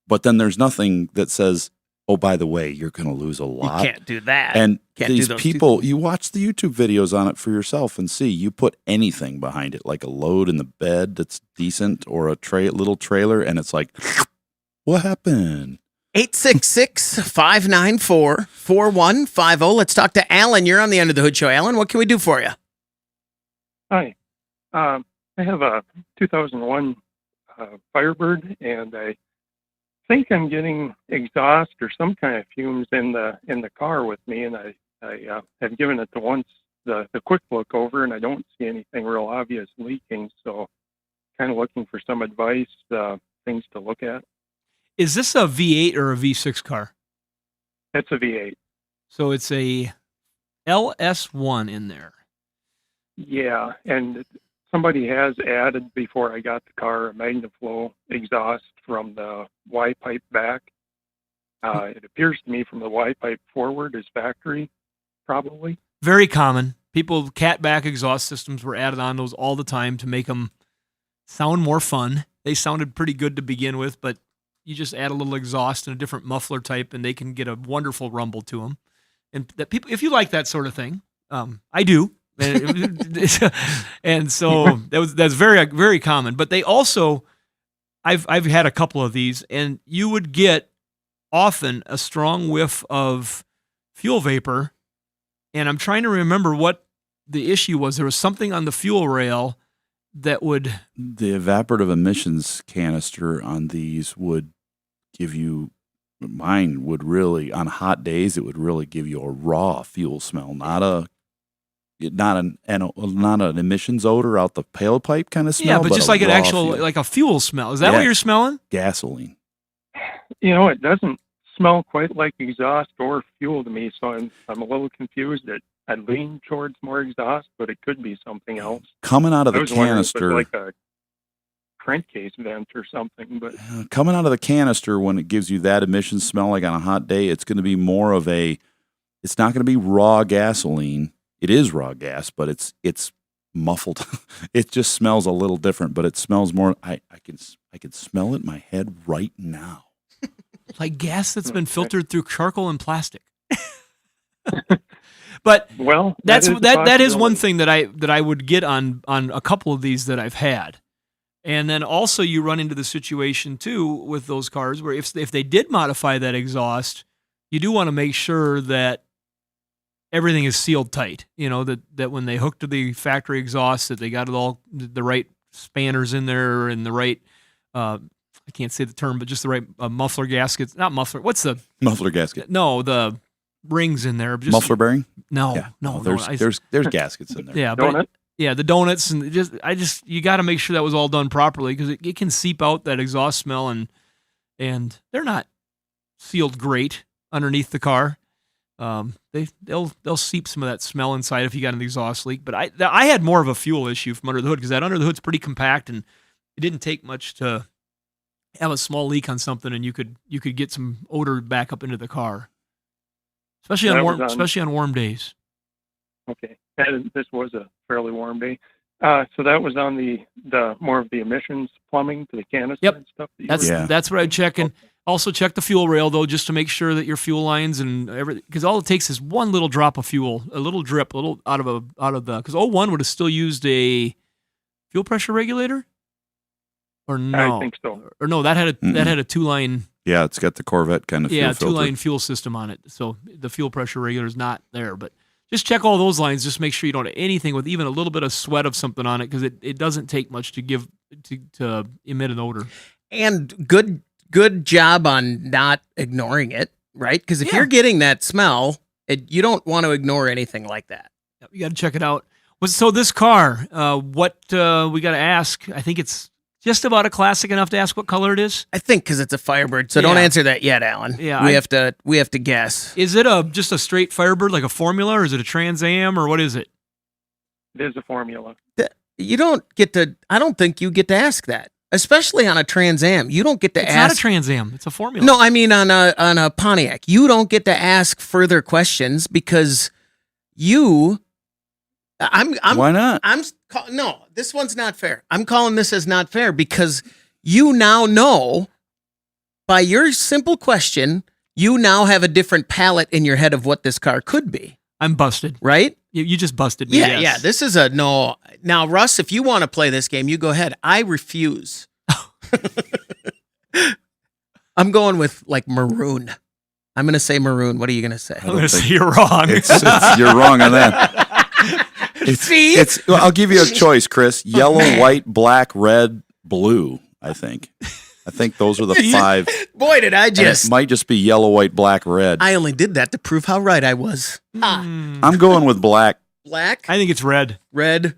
But then there's nothing that says, oh, by the way, you're going to lose a lot. You can't do that. And can't these people, you watch the YouTube videos on it for yourself and see, you put anything behind it, like a load in the bed that's decent or a little trailer, and it's like, what happened? 866-594-4150. Let's talk to Alan. You're on the Under the Hood Show. Alan, what can we do for you? Hi. I have a 2001 Firebird, and I think I'm getting exhaust or some kind of fumes in the car with me, and I have given it the quick look over, and I don't see anything real obvious leaking. So, kind of looking for some advice, things to look at. Is this a V8 or a V6 car? It's a V8. So it's a LS1 in there. Yeah, and somebody has added, before I got the car, a MagnaFlow exhaust from the Y pipe back. It appears to me from the Y pipe forward is factory, probably. Very common. Catback exhaust systems were added on those all the time to make them sound more fun. They sounded pretty good to begin with, but you just add a little exhaust and a different muffler type, and they can get a wonderful rumble to them. And that people, if you like that sort of thing, I do. And so that's very, very common. But they also, I've had a couple of these, and you would get often a strong whiff of fuel vapor. And I'm trying to remember what the issue was. There was something on the fuel rail that would... The evaporative emissions canister on these would give you... Mine would really, on hot days, it would really give you a raw fuel smell, not an emissions odor out the tailpipe kind of smell. Yeah, but just like an actual, fuel. like a fuel smell. Is that what you're smelling? Gasoline. It doesn't smell quite like exhaust or fuel to me, so I'm a little confused. I'd lean towards more exhaust, but it could be something else. Coming out of the I was wondering if canister, it's like a crankcase vent or something. But coming out of the canister, when it gives you that emission smell, like on a hot day, it's going to be more of a. It's not going to be raw gasoline. It is raw gas, but it's muffled. It just smells a little different, but it smells more. I can smell it in my head right now. Like gas that's been filtered through charcoal and plastic. But that is one thing that I would get on a couple of these that I've had. And then also you run into the situation too with those cars where if they did modify that exhaust, you do want to make sure that everything is sealed tight. That when they hook to the factory exhaust, that they got it all the right spanners in there and the right I can't say the term, but just the right muffler gaskets. Not muffler. What's the muffler gasket? No, the rings in there. Just, muffler bearing? No, yeah. no. There's gaskets in there. Yeah, but the donuts and you got to make sure that was all done properly because it can seep out that exhaust smell and they're not sealed great underneath the car. They'll seep some of that smell inside if you got an exhaust leak. But I had more of a fuel issue from under the hood because that under the hood's pretty compact and it didn't take much to have a small leak on something and you could get some odor back up into the car, especially on warm days. Okay, this was a fairly warm day. So that was on the more of the emissions plumbing to the canister Yep. and stuff. That you That's were- Yeah. that's what I'd check. And also check the fuel rail though, just to make sure that your fuel lines and everything, because all it takes is one little drop of fuel, a little drip, a little out of the, because 01 would have still used a fuel pressure regulator, or no? I think so. Or no, that had a 2-line. Yeah, it's got the Corvette kind of fuel Yeah, filter. 2-line fuel system on it. So the fuel pressure regulator is not there, but just check all those lines. Just make sure you don't have anything with even a little bit of sweat of something on it, because it doesn't take much to emit an odor. And good job on not ignoring it, right? Because if Yeah. you're getting that smell, you don't want to ignore anything like that. Yep, you got to check it out. So this car, what we got to ask? I think it's just about a classic enough to ask what color it is. I think because it's a Firebird, so don't Yeah. answer that yet, Alan. Yeah, we have to guess. Is it just a straight Firebird, like a Formula, or is it a Trans Am, or what is it? It is a Formula. You don't get to. I don't think you get to ask that, especially on a Trans Am. You don't get to It's ask. not a Trans Am. It's a Formula. No, I mean on a Pontiac. You don't get to ask further questions because you. Why not? No, this one's not fair. I'm calling this as not fair because you now know by your simple question, you now have a different palette in your head of what this car could be, I'm busted. right? You just busted me. Yeah, yes. yeah. This is a no. Now, Russ, if you want to play this game, you go ahead. I refuse. I'm going with like maroon. I'm going to say maroon. What are you going to say? I'm going to say you're wrong. You're wrong on that. See? Well, I'll give you a choice, Chris. Yellow, white, black, red, blue, I think. I think those are the 5. Boy, did I And just. it might just be yellow, white, black, red. I only did that to prove how right I was. I'm going with black. Black, I think it's red. red.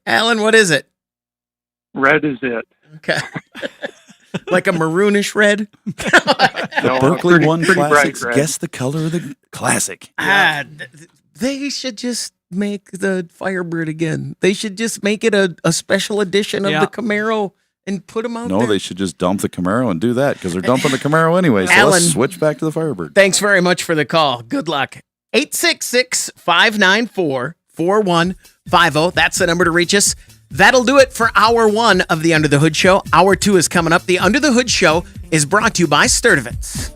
Alan, what is it? Red is it. Okay. Like a maroonish red? The No, Berkeley pretty- One pretty bright Classics. red. Guess the color of the classic. They should just make the Firebird again. They should just make it a special edition of Yeah. the Camaro and put them out No, there. they should just dump the Camaro and do that because they're dumping the Camaro anyway. So Alan. let's switch back to the Firebird. Thanks very much for the call. Good luck. 866-594-4150. That's the number to reach us. That'll do it for hour 1 of the Under the Hood Show. Hour 2 is coming up. The Under the Hood Show is brought to you by Sturtevant's.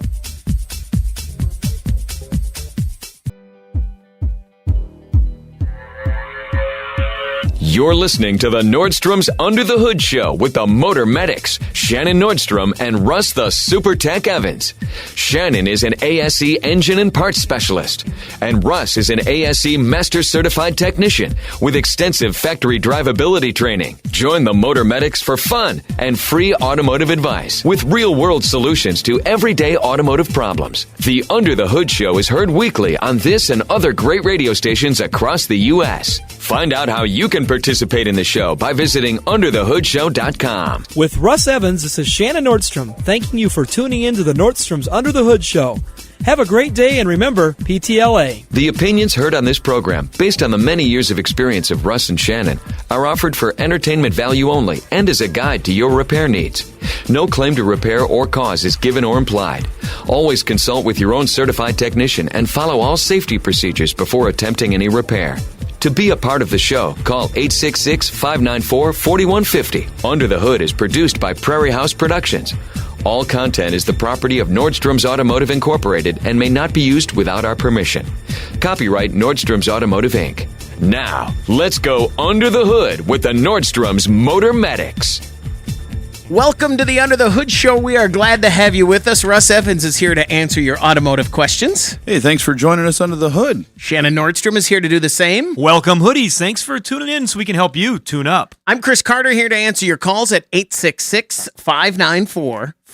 You're listening to the Nordstrom's Under the Hood Show with the Motor Medics, Shannon Nordstrom and Russ the Super Tech Evans. Shannon is an ASE engine and parts specialist, and Russ is an ASE Master Certified Technician with extensive factory drivability training. Join the Motor Medics for fun and free automotive advice with real-world solutions to everyday automotive problems. The Under the Hood Show is heard weekly on this and other great radio stations across the U.S. Find out how you can participate in the show by visiting underthehoodshow.com. With Russ Evans, this is Shannon Nordstrom, thanking you for tuning in to the Nordstrom's Under the Hood Show. Have a great day, and remember, PTLA. The opinions heard on this program, based on the many years of experience of Russ and Shannon, are offered for entertainment value only and as a guide to your repair needs. No claim to repair or cause is given or implied. Always consult with your own certified technician and follow all safety procedures before attempting any repair. To be a part of the show, call 866-594-4150. Under the Hood is produced by Prairie House Productions. All content is the property of Nordstrom's Automotive Incorporated and may not be used without our permission. Copyright Nordstrom's Automotive, Inc. Now, let's go under the hood with the Nordstrom's Motor Medics. Welcome to the Under the Hood Show. We are glad to have you with us. Russ Evans is here to answer your automotive questions. Hey, thanks for joining us under the hood. Shannon Nordstrom is here to do the same. Welcome, hoodies. Thanks for tuning in so we can help you tune up. I'm Chris Carter here to answer your calls at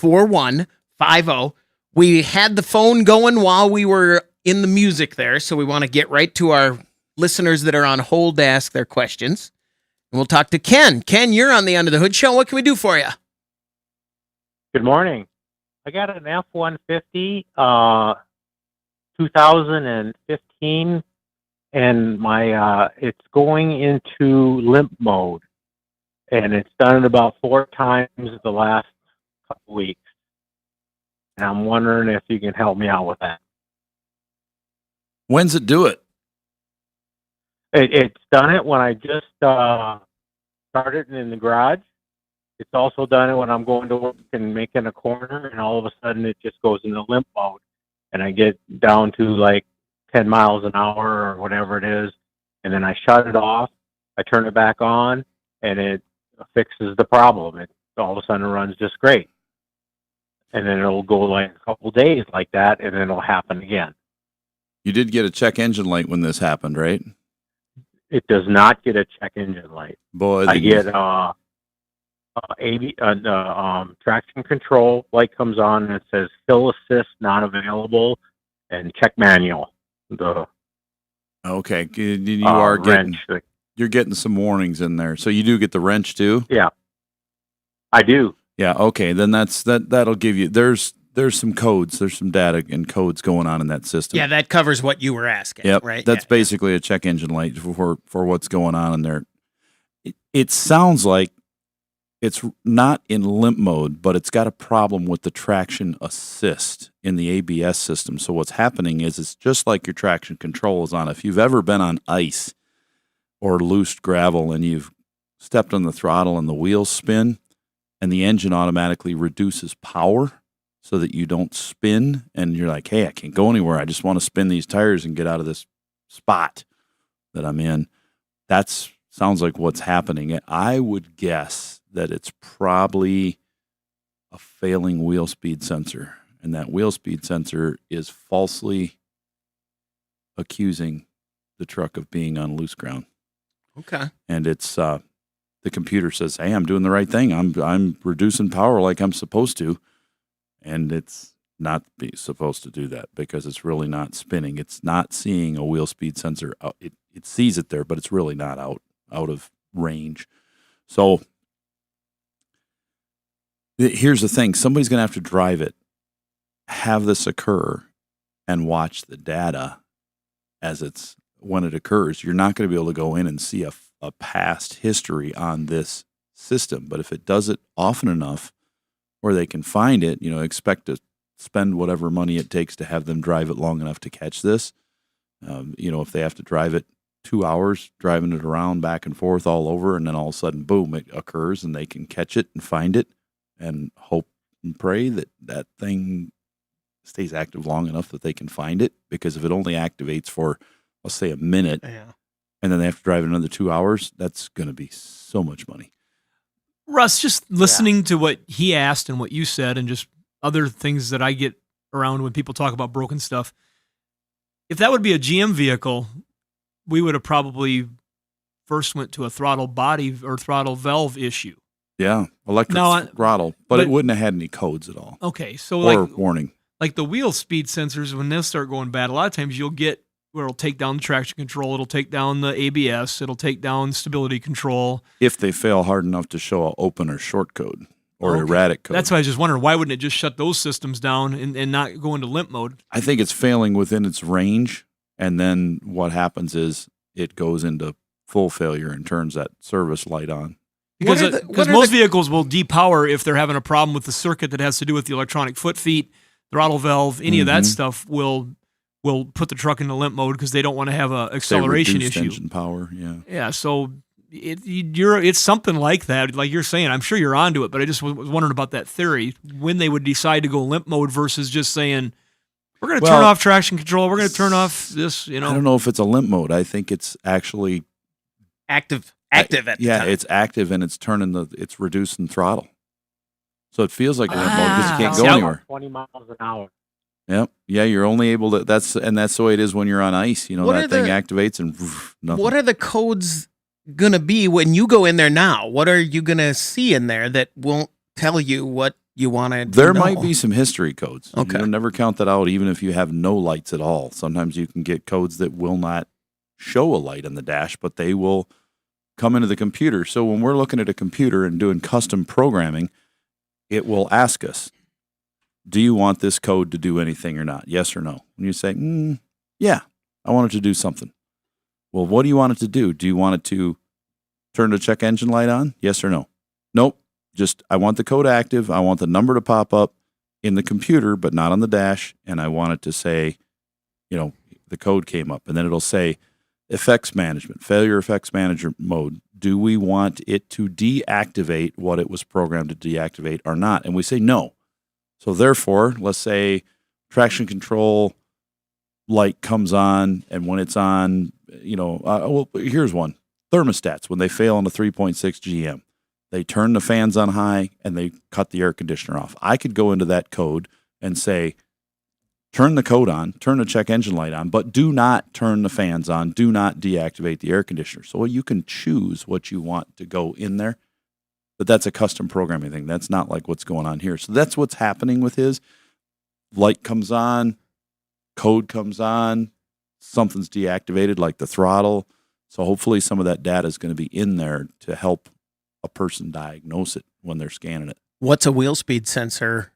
866-594-4150. We had the phone going while we were in the music there, so we want to get right to our listeners that are on hold to ask their questions. And we'll talk to Ken. Ken, you're on the Under the Hood Show. What can we do for you? Good morning. I got an F150 2015, and my it's going into limp mode, and it's done it about 4 times the last couple weeks. And I'm wondering if you can help me out with that. When's it do it? It's done it when I just started in the garage. It's also done it when I'm going to work and making a corner, and all of a sudden it just goes into limp mode, and I get down to like 10 miles an hour or whatever it is, and then I shut it off. I turn it back on, and it fixes the problem. It all of a sudden runs just great, and then it'll go like a couple days like that, and then it'll happen again. You did get a check engine light when this happened, right? It does not get a check engine light. Boy, I get traction control light comes on and it says fill assist not available and check manual. Okay, you are wrench. you're getting some warnings in there. So you do get the wrench too? Yeah, I do. Yeah. Okay, then that'll give you. There's some codes. There's some data and codes going on in that system. Yeah, that covers what you were asking. Yep. Right. That's basically a check engine light for what's going on in there. It sounds like it's not in limp mode, but it's got a problem with the traction assist in the ABS system. So what's happening is it's just like your traction control is on. If you've ever been on ice or loose gravel and you've stepped on the throttle and the wheels spin and the engine automatically reduces power so that you don't spin and you're like, hey, I can't go anywhere. I just want to spin these tires and get out of this spot that I'm in. That sounds like what's happening. I would guess that it's probably a failing wheel speed sensor, and that wheel speed sensor is falsely accusing the truck of being on loose ground. Okay. And it's the computer says, hey, I'm doing the right thing. I'm reducing power like I'm supposed to, and it's not supposed to do that because it's really not spinning. It's not seeing a wheel speed sensor. It sees it there, but it's really not out of range. So here's the thing. Somebody's going to have to drive it, have this occur, and watch the data when it occurs. You're not going to be able to go in and see a past history on this system. But if it does it often enough where they can find it, expect to spend whatever money it takes to have them drive it long enough to catch this. If they have to drive it 2 hours, driving it around back and forth all over, and then all of a sudden, boom, it occurs and they can catch it and find it. And hope and pray that thing stays active long enough that they can find it. Because if it only activates for, let's say, a minute, and then they have to drive it another 2 hours, that's going to be so much money. Russ, just listening to what he asked and what you said and just other things that I get around when people talk about broken stuff, if that would be a GM vehicle, we would have probably first went to a throttle body or throttle valve issue. Yeah, electric throttle, but it wouldn't have had any codes at all. Okay, so or warning. Like the wheel speed sensors, when they'll start going bad, a lot of times you'll get where it'll take down the traction control, it'll take down the ABS, it'll take down stability control. If they fail hard enough to show an open or short code or erratic code. That's why I was just wondering, why wouldn't it just shut those systems down and not go into limp mode? I think it's failing within its range, and then what happens is it goes into full failure and turns that service light on. Because most vehicles will depower if they're having a problem with the circuit that has to do with the electronic foot feet, throttle valve, any of that stuff will put the truck into limp mode because they don't want to have a acceleration issue. Engine power, yeah. Yeah, so it's something like that. Like you're saying, I'm sure you're onto it, but I just was wondering about that theory, when they would decide to go limp mode versus just saying, we're going to turn off traction control, we're going to turn off this, I don't know if it's a limp mode. I think it's actually active at the time. It's active and it's reducing throttle. So it feels like a limp mode because you can't go anywhere. 20 miles an hour. Yep. Yeah, you're only able to. That's the way it is when you're on ice. That thing activates and nothing. What are the codes gonna be when you go in there now? What are you gonna see in there that won't tell you what you want to? There might be some history codes. Okay. You'll never count that out, even if you have no lights at all. Sometimes you can get codes that will not show a light on the dash, but they will come into the computer. So when we're looking at a computer and doing custom programming, it will ask us, do you want this code to do anything or not? Yes or no? And you say, yeah, I want it to do something. Well, what do you want it to do? Do you want it to turn the check engine light on? Yes or no? Nope. Just, I want the code active. I want the number to pop up in the computer, but not on the dash. And I want it to say, the code came up. And then it'll say, effects management, failure effects manager mode. Do we want it to deactivate what it was programmed to deactivate or not? And we say no. So therefore, let's say traction control light comes on, and when it's on, well, here's one. Thermostats, when they fail on a 3.6 GM, they turn the fans on high and they cut the air conditioner off. I could go into that code and say, turn the code on, turn the check engine light on, but do not turn the fans on. Do not deactivate the air conditioner. So you can choose what you want to go in there, but that's a custom programming thing. That's not like what's going on here. So that's what's happening with his. Light comes on, code comes on, something's deactivated like the throttle. So hopefully some of that data is going to be in there to help a person diagnose it when they're scanning it. What's a wheel speed sensor?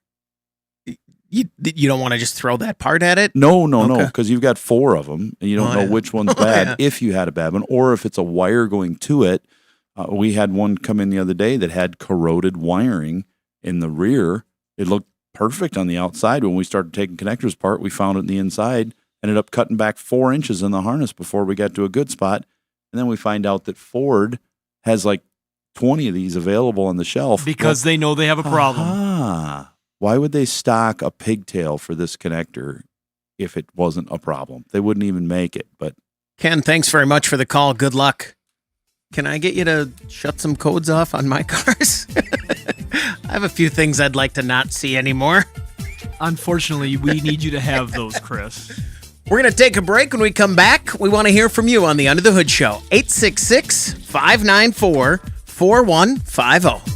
You don't want to just throw that part at it? No, because you've got 4 of them, and you don't know which one's bad if you had a bad one, or if it's a wire going to it. We had one come in the other day that had corroded wiring in the rear. It looked perfect on the outside. When we started taking connectors apart, we found it in the inside, ended up cutting back 4 inches in the harness before we got to a good spot. And then we find out that Ford has like 20 of these available on the shelf. Because they know they have a problem. Why would they stock a pigtail for this connector if it wasn't a problem? They wouldn't even make it. But Ken, thanks very much for the call. Good luck. Can I get you to shut some codes off on my cars? I have a few things I'd like to not see anymore. Unfortunately, we need you to have those, Chris. We're going to take a break. When we come back, we want to hear from you on the Under the Hood Show. 866-594-4150.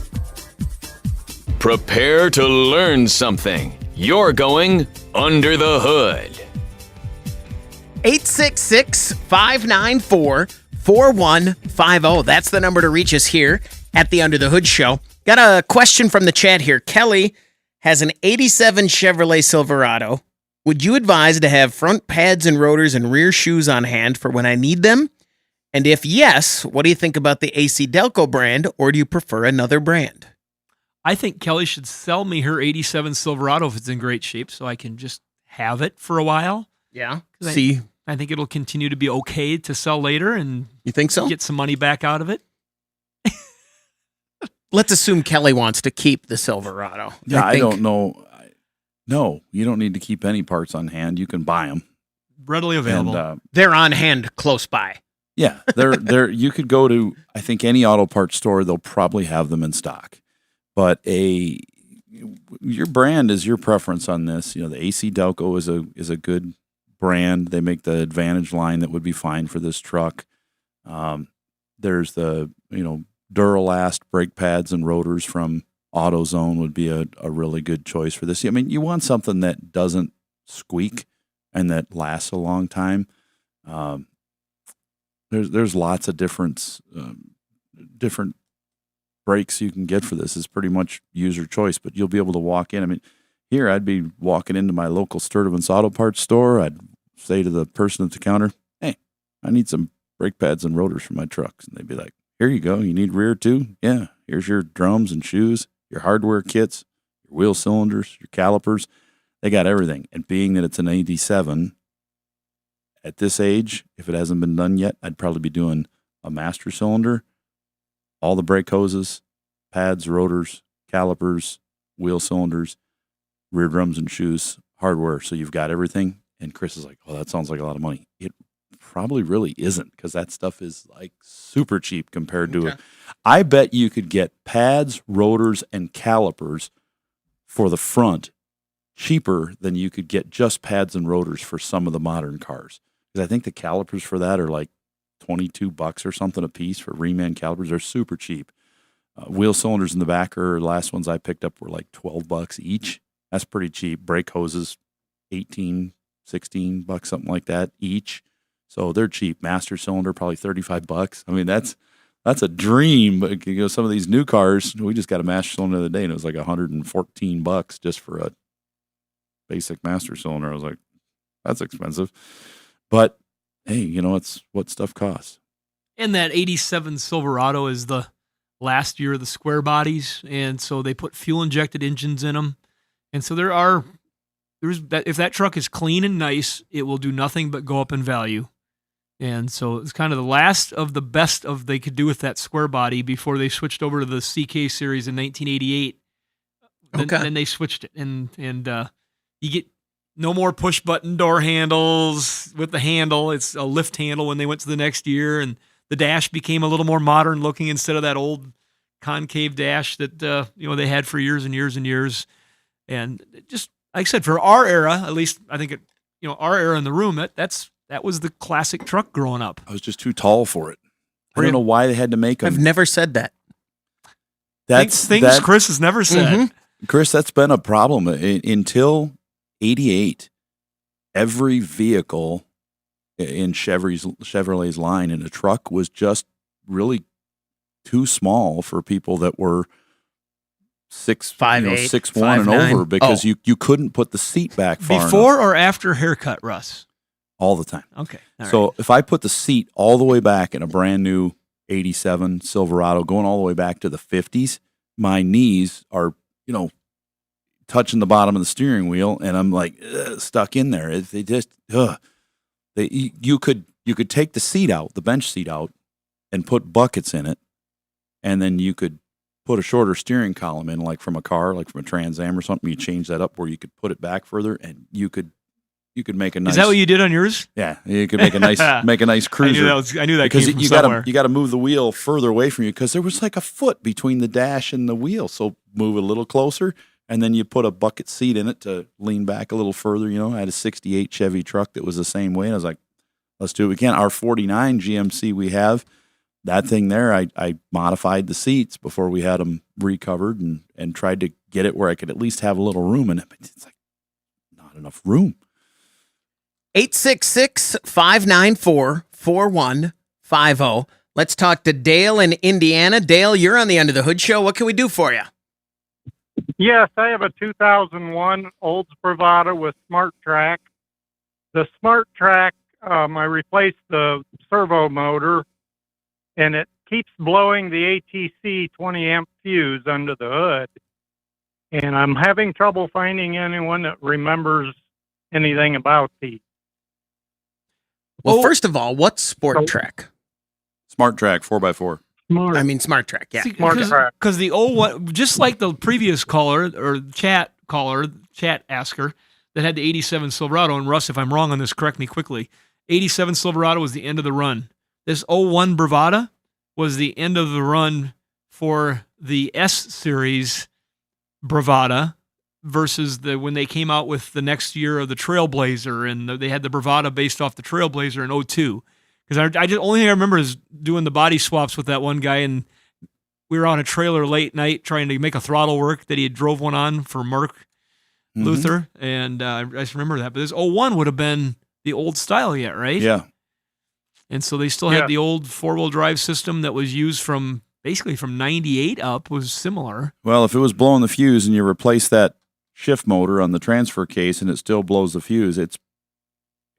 Prepare to learn something. You're going under the hood. 866-594-4150. That's the number to reach us here at the Under the Hood Show. Got a question from the chat here. Kelly has an 87 Chevrolet Silverado. Would you advise to have front pads and rotors and rear shoes on hand for when I need them? And if yes, what do you think about the AC Delco brand, or do you prefer another brand? I think Kelly should sell me her 87 Silverado if it's in great shape so I can just have it for a while. Yeah. I think it'll continue to be okay to sell later and you think so? Get some money back out of it. Let's assume Kelly wants to keep the Silverado. Yeah, I don't know. No, you don't need to keep any parts on hand. You can buy them. Readily available. And, they're on hand close by. Yeah, they're you could go to, I think, any auto parts store. They'll probably have them in stock. But your brand is your preference on this. The AC Delco is a good brand. They make the Advantage line that would be fine for this truck. There's the Duralast brake pads and rotors from AutoZone would be a really good choice for this. I mean, you want something that doesn't squeak and that lasts a long time. There's lots of different brakes you can get for this. It's pretty much user choice, but you'll be able to walk in. I mean, here I'd be walking into my local Sturtevant's Auto Parts store. I'd say to the person at the counter, "Hey, I need some brake pads and rotors for my trucks." And they'd be like, "Here you go. You need rear too? Yeah. Here's your drums and shoes, your hardware kits, your wheel cylinders, your calipers." They got everything. And being that it's an 87, at this age, if it hasn't been done yet, I'd probably be doing a master cylinder, all the brake hoses, pads, rotors, calipers, wheel cylinders, rear drums and shoes, hardware. So you've got everything. And Chris is like, "Oh, that sounds like a lot of money." It probably really isn't, because that stuff is like super cheap compared to it. I bet you could get pads, rotors, and calipers for the front cheaper than you could get just pads and rotors for some of the modern cars. Because I think the calipers for that are like $22 or something a piece for reman calipers. They're super cheap. Wheel cylinders in the back, or last ones I picked up were like $12 each. That's pretty cheap. Brake hoses, $18, $16, something like that each. So they're cheap. Master cylinder, probably $35. I mean, that's a dream. But some of these new cars, we just got a master cylinder the other day, and it was like $114 just for a basic master cylinder. I was like, that's expensive. But hey, it's what stuff costs. And that 87 Silverado is the last year of the square bodies, and so they put fuel injected engines in them. And so if that truck is clean and nice, it will do nothing but go up in value. And so it's kind of the last of the best of they could do with that square body before they switched over to the CK series in 1988. Then they switched it, and you get no more push button door handles with the handle. It's a lift handle when they went to the next year, and the dash became a little more modern looking instead of that old concave dash that they had for years and years and years. And just like I said, for our era, at least I think our era in the room, that was the classic truck growing up. I was just too tall for it. I don't know why they had to make them. I've never said that. That's things Chris has never said. Mm-hmm. Chris, that's been a problem until 88. Every vehicle in Chevrolet's line in a truck was just really too small for people that were 6'5", 6'1", and over, because you couldn't put the seat back far Before enough. or after haircut, Russ? All the time. Okay. So if I put the seat all the way back in a brand new 87 Silverado, going all the way back to the 50s, my knees are, touching the bottom of the steering wheel, and I'm like stuck in there. You could take the seat out, the bench seat out, and put buckets in it, and then you could put a shorter steering column in, like from a car, like from a Trans Am or something. You change that up where you could put it back further, and you could make a nice. Is that what you did on yours? Yeah, you could make a nice cruiser. I knew that because came from you somewhere. You got to move the wheel further away from you, because there was like a foot between the dash and the wheel. So move it a little closer, and then you put a bucket seat in it to lean back a little further. I had a '68 Chevy truck that was the same way, and I was like, let's do it. We can. Our '49 GMC we have. That thing there, I modified the seats before we had them recovered, and tried to get it where I could at least have a little room in it. But it's like not enough room. 866-594-4150. Let's talk to Dale in Indiana. Dale, you're on the Under the Hood Show. What can we do for you? Yes, I have a 2001 Olds Bravada with Smart Trac. The Smart Trac, I replaced the servo motor, and it keeps blowing the ATC 20-amp fuse under the hood. And I'm having trouble finding anyone that remembers anything about these. Well, first of all, what's Sport Trac? Smart Trac 4x4. Smart Trac, yeah. Because the old one, just like the previous caller or chat asker that had the 87 Silverado, and Russ, if I'm wrong on this, correct me quickly. 87 Silverado was the end of the run. This 01 Bravada was the end of the run for the S series Bravada versus when they came out with the next year of the Trailblazer, and they had the Bravada based off the Trailblazer in 02. Because only thing I remember is doing the body swaps with that one guy, and we were on a trailer late night trying to make a throttle work that he had drove one on for Mark Luther, and I just remember that. But this 01 would have been the old style yet, right? Yeah. And so they still had the old four-wheel drive system that was used from 98 up was similar. Well, if it was blowing the fuse and you replace that shift motor on the transfer case and it still blows the fuse, if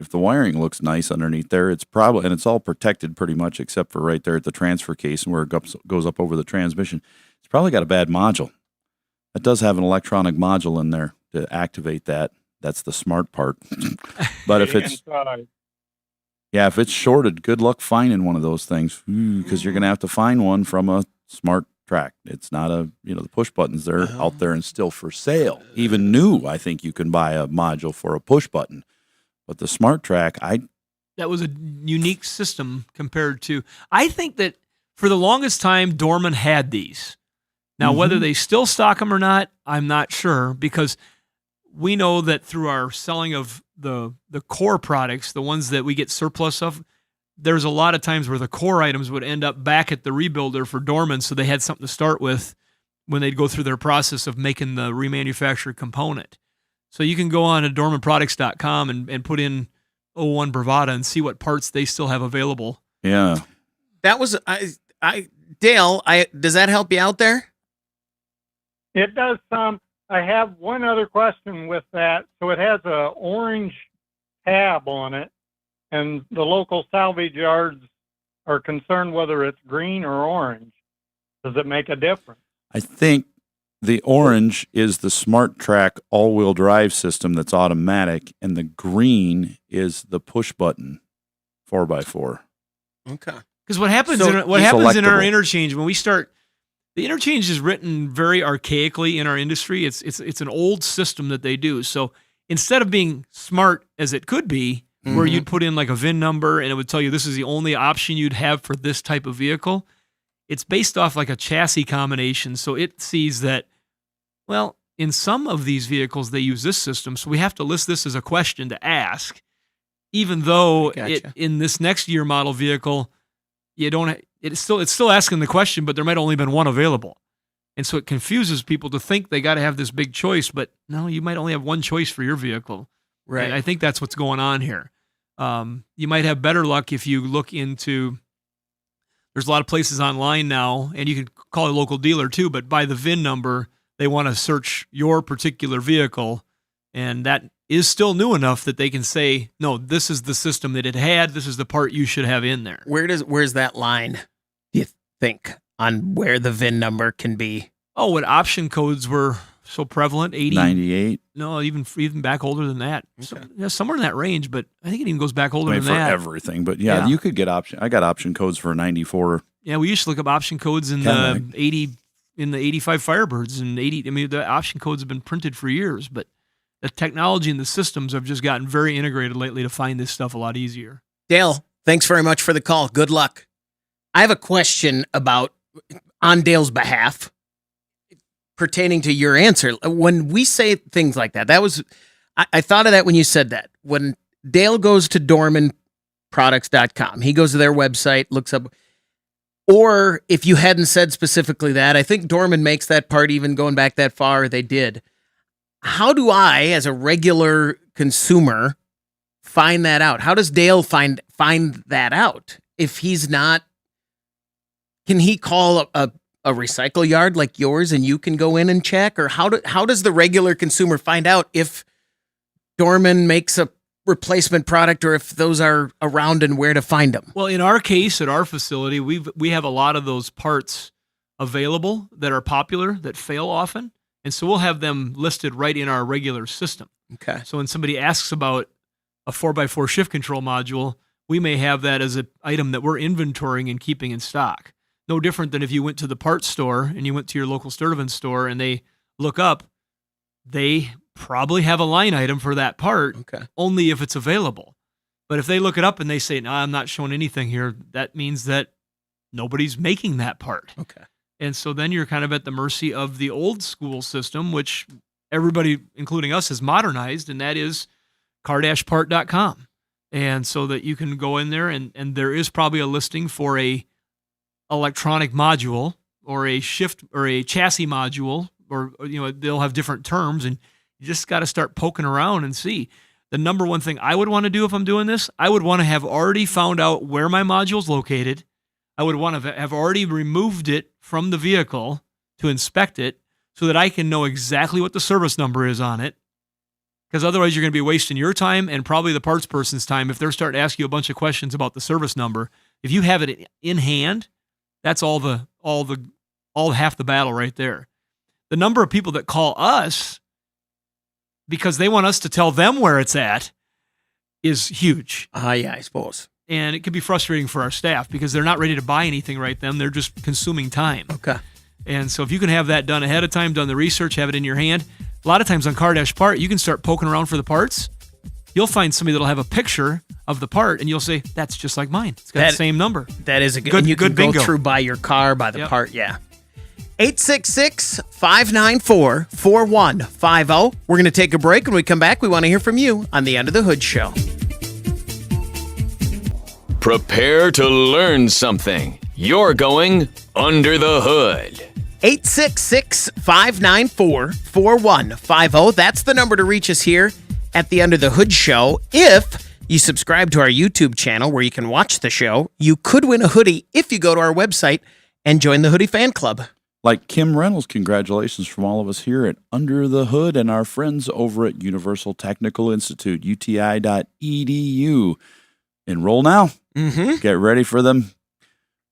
the wiring looks nice underneath there, it's probably, and it's all protected pretty much except for right there at the transfer case and where it goes up over the transmission, it's probably got a bad module. It does have an electronic module in there to activate that. That's the smart part. But if it's shorted, good luck finding one of those things, because you're going to have to find one from a Smart Trac. It's not the push buttons, they're out there and still for sale. Even new, I think you can buy a module for a push button. But the Smart Trac, that was a unique system compared to, I think that for the longest time, Dorman had these. Now, whether they still stock them or not, I'm not sure, because we know that through our selling of the core products, the ones that we get surplus of, there's a lot of times where the core items would end up back at the rebuilder for Dorman, so they had something to start with when they'd go through their process of making the remanufactured component. So you can go on to dormanproducts.com and put in 01 Bravada and see what parts they still have available. Yeah. That was Dale, does that help you out there? It does some. I have one other question with that. So it has a orange tab on it, and the local salvage yards are concerned whether it's green or orange. Does it make a difference? I think the orange is the Smart Trac all-wheel drive system that's automatic, and the green is the push button 4x4. Okay. Because what happens So in our selectable. interchange when we start, the interchange is written very archaically in our industry. It's an old system that they do. So instead of being smart as it could be, where you'd put in like a VIN number and it would tell you this is the only option you'd have for this type of vehicle, it's based off like a chassis combination. So it sees that, well, in some of these vehicles they use this system, so we have to list this as a question to ask, even though Gotcha. in this next year model vehicle, you don't. It's still asking the question, but there might only been one available, and so it confuses people to think they got to have this big choice. But no, you might only have one choice for your vehicle. Right. And I think that's what's going on here. You might have better luck if you look into. There's a lot of places online now, and you can call a local dealer too. But by the VIN number, they want to search your particular vehicle, and that is still new enough that they can say, no, this is the system that it had. This is the part you should have in there. Where's that line, do you think, on where the VIN number can be? Oh, when option codes were so prevalent, 80, 98. no, even back older than that. So, Okay. yeah, somewhere in that range, but I think it even goes back I older mean, than for that. everything, but yeah, Yeah. you could get option. I got option codes for 94. Yeah, we used to look up option codes in Cadillac. the 80, in the 85 Firebirds and 80. I mean, the option codes have been printed for years, but the technology and the systems have just gotten very integrated lately to find this stuff a lot easier. Dale, thanks very much for the call. Good luck. I have a question on Dale's behalf pertaining to your answer. When we say things like that, I thought of that when you said that. When Dale goes to DormanProducts.com, he goes to their website, looks up, or if you hadn't said specifically that, I think Dorman makes that part even going back that far, they did. How do I, as a regular consumer, find that out? How does Dale find that out? If he's not, can he call a recycle yard like yours and you can go in and check? Or how does the regular consumer find out if Dorman makes a replacement product or if those are around and where to find them? Well, in our case, at our facility, we have a lot of those parts available that are popular, that fail often. And so we'll have them listed right in our regular system. Okay. So when somebody asks about a 4x4 shift control module, we may have that as an item that we're inventorying and keeping in stock. No different than if you went to the parts store and you went to your local Sturtevant store and they look up, they probably have a line item for that part, Okay. only if it's available. But if they look it up and they say, no, I'm not showing anything here, that means that nobody's making that part. Okay. And so then you're kind of at the mercy of the old school system, which everybody, including us, has modernized, and that is car-part.com. And so that you can go in there and there is probably a listing for a electronic module or a shift or a chassis module, or they'll have different terms, and you just got to start poking around and see. The number one thing I would want to do if I'm doing this, I would want to have already found out where my module's located. I would want to have already removed it from the vehicle to inspect it so that I can know exactly what the service number is on it. Because otherwise you're going to be wasting your time and probably the parts person's time if they're starting to ask you a bunch of questions about the service number. If you have it in hand, that's all half the battle right there. The number of people that call us because they want us to tell them where it's at is huge. Yeah, I suppose. And it can be frustrating for our staff because they're not ready to buy anything right then. They're just consuming time. Okay. And so if you can have that done ahead of time, done the research, have it in your hand. A lot of times on car-part, you can start poking around for the parts. You'll find somebody that'll have a picture of the part, and you'll say, that's just like mine. It's got the same number. That is a good, Good- and you can good go bingo. through by your car, by the Yep. part, yeah. 866-594-4150. We're going to take a break. When we come back, we want to hear from you on the Under the Hood Show. Prepare to learn something. You're going under the hood. 866-594-4150. That's the number to reach us here at the Under the Hood Show. If you subscribe to our YouTube channel where you can watch the show, you could win a hoodie if you go to our website and join the Hoodie Fan Club. Like Kim Reynolds, congratulations from all of us here at Under the Hood and our friends over at Universal Technical Institute, uti.edu. Enroll now. Mm-hmm. Get ready for them.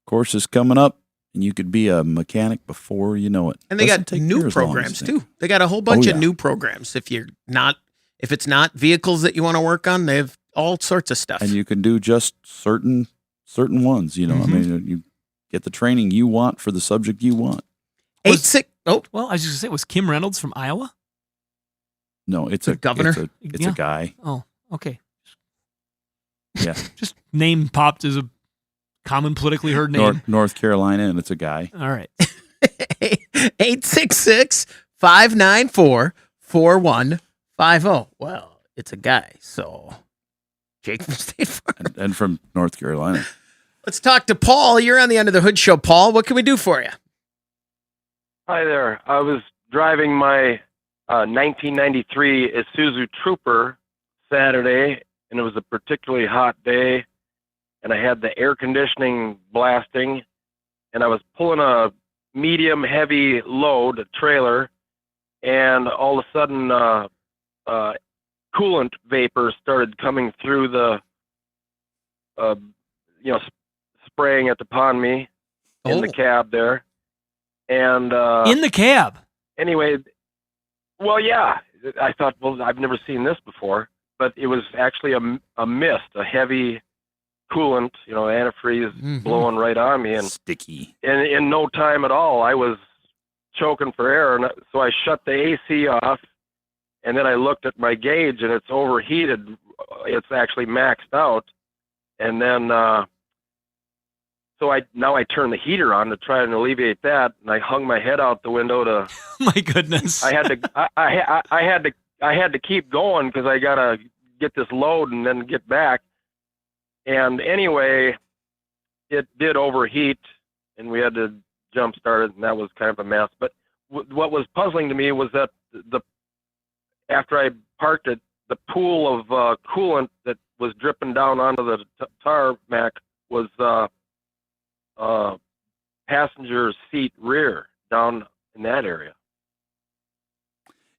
Courses coming up, and you could be a mechanic before you know it. And they Doesn't got take new near as long as programs you think. too. They got a whole bunch Oh, of yeah. new programs. If it's not vehicles that you want to work on, they have all sorts of stuff. And you can do just certain ones. You know, I mean, you get the training you want for the subject you want. 86. Oh, Well, I was just gonna say, was Kim Reynolds from Iowa? No, it's The a governor? It's Yeah. a guy. Oh, okay. Yeah, Just name popped as a common politically heard name. North Carolina, and it's a guy. All right. 866-594-4150. Well, it's a guy, so Jake from State Farm. And from North Carolina. Let's talk to Paul. You're on the Under the Hood show, Paul. What can we do for you? Hi there. I was driving my 1993 Isuzu Trooper Saturday, and it was a particularly hot day, and I had the air conditioning blasting, and I was pulling a medium heavy load, a trailer, and all of a sudden coolant vapor started coming through the, spraying it upon me in the cab there. And In the cab. anyway, well, yeah, I thought, well, I've never seen this before, but it was actually a mist, a heavy coolant, antifreeze blowing right on me, and Sticky. in no time at all, I was choking for air, and so I shut the AC off, and then I looked at my gauge, and it's overheated. It's actually maxed out, and then so I turn the heater on to try and alleviate that, and I hung my head out the window to. My goodness. I had to. I had to keep going because I gotta get this load and then get back. And anyway, it did overheat, and we had to jump start it, and that was kind of a mess. But what was puzzling to me was that after I parked it, the pool of coolant that was dripping down onto the tarmac was passenger seat rear down in that area.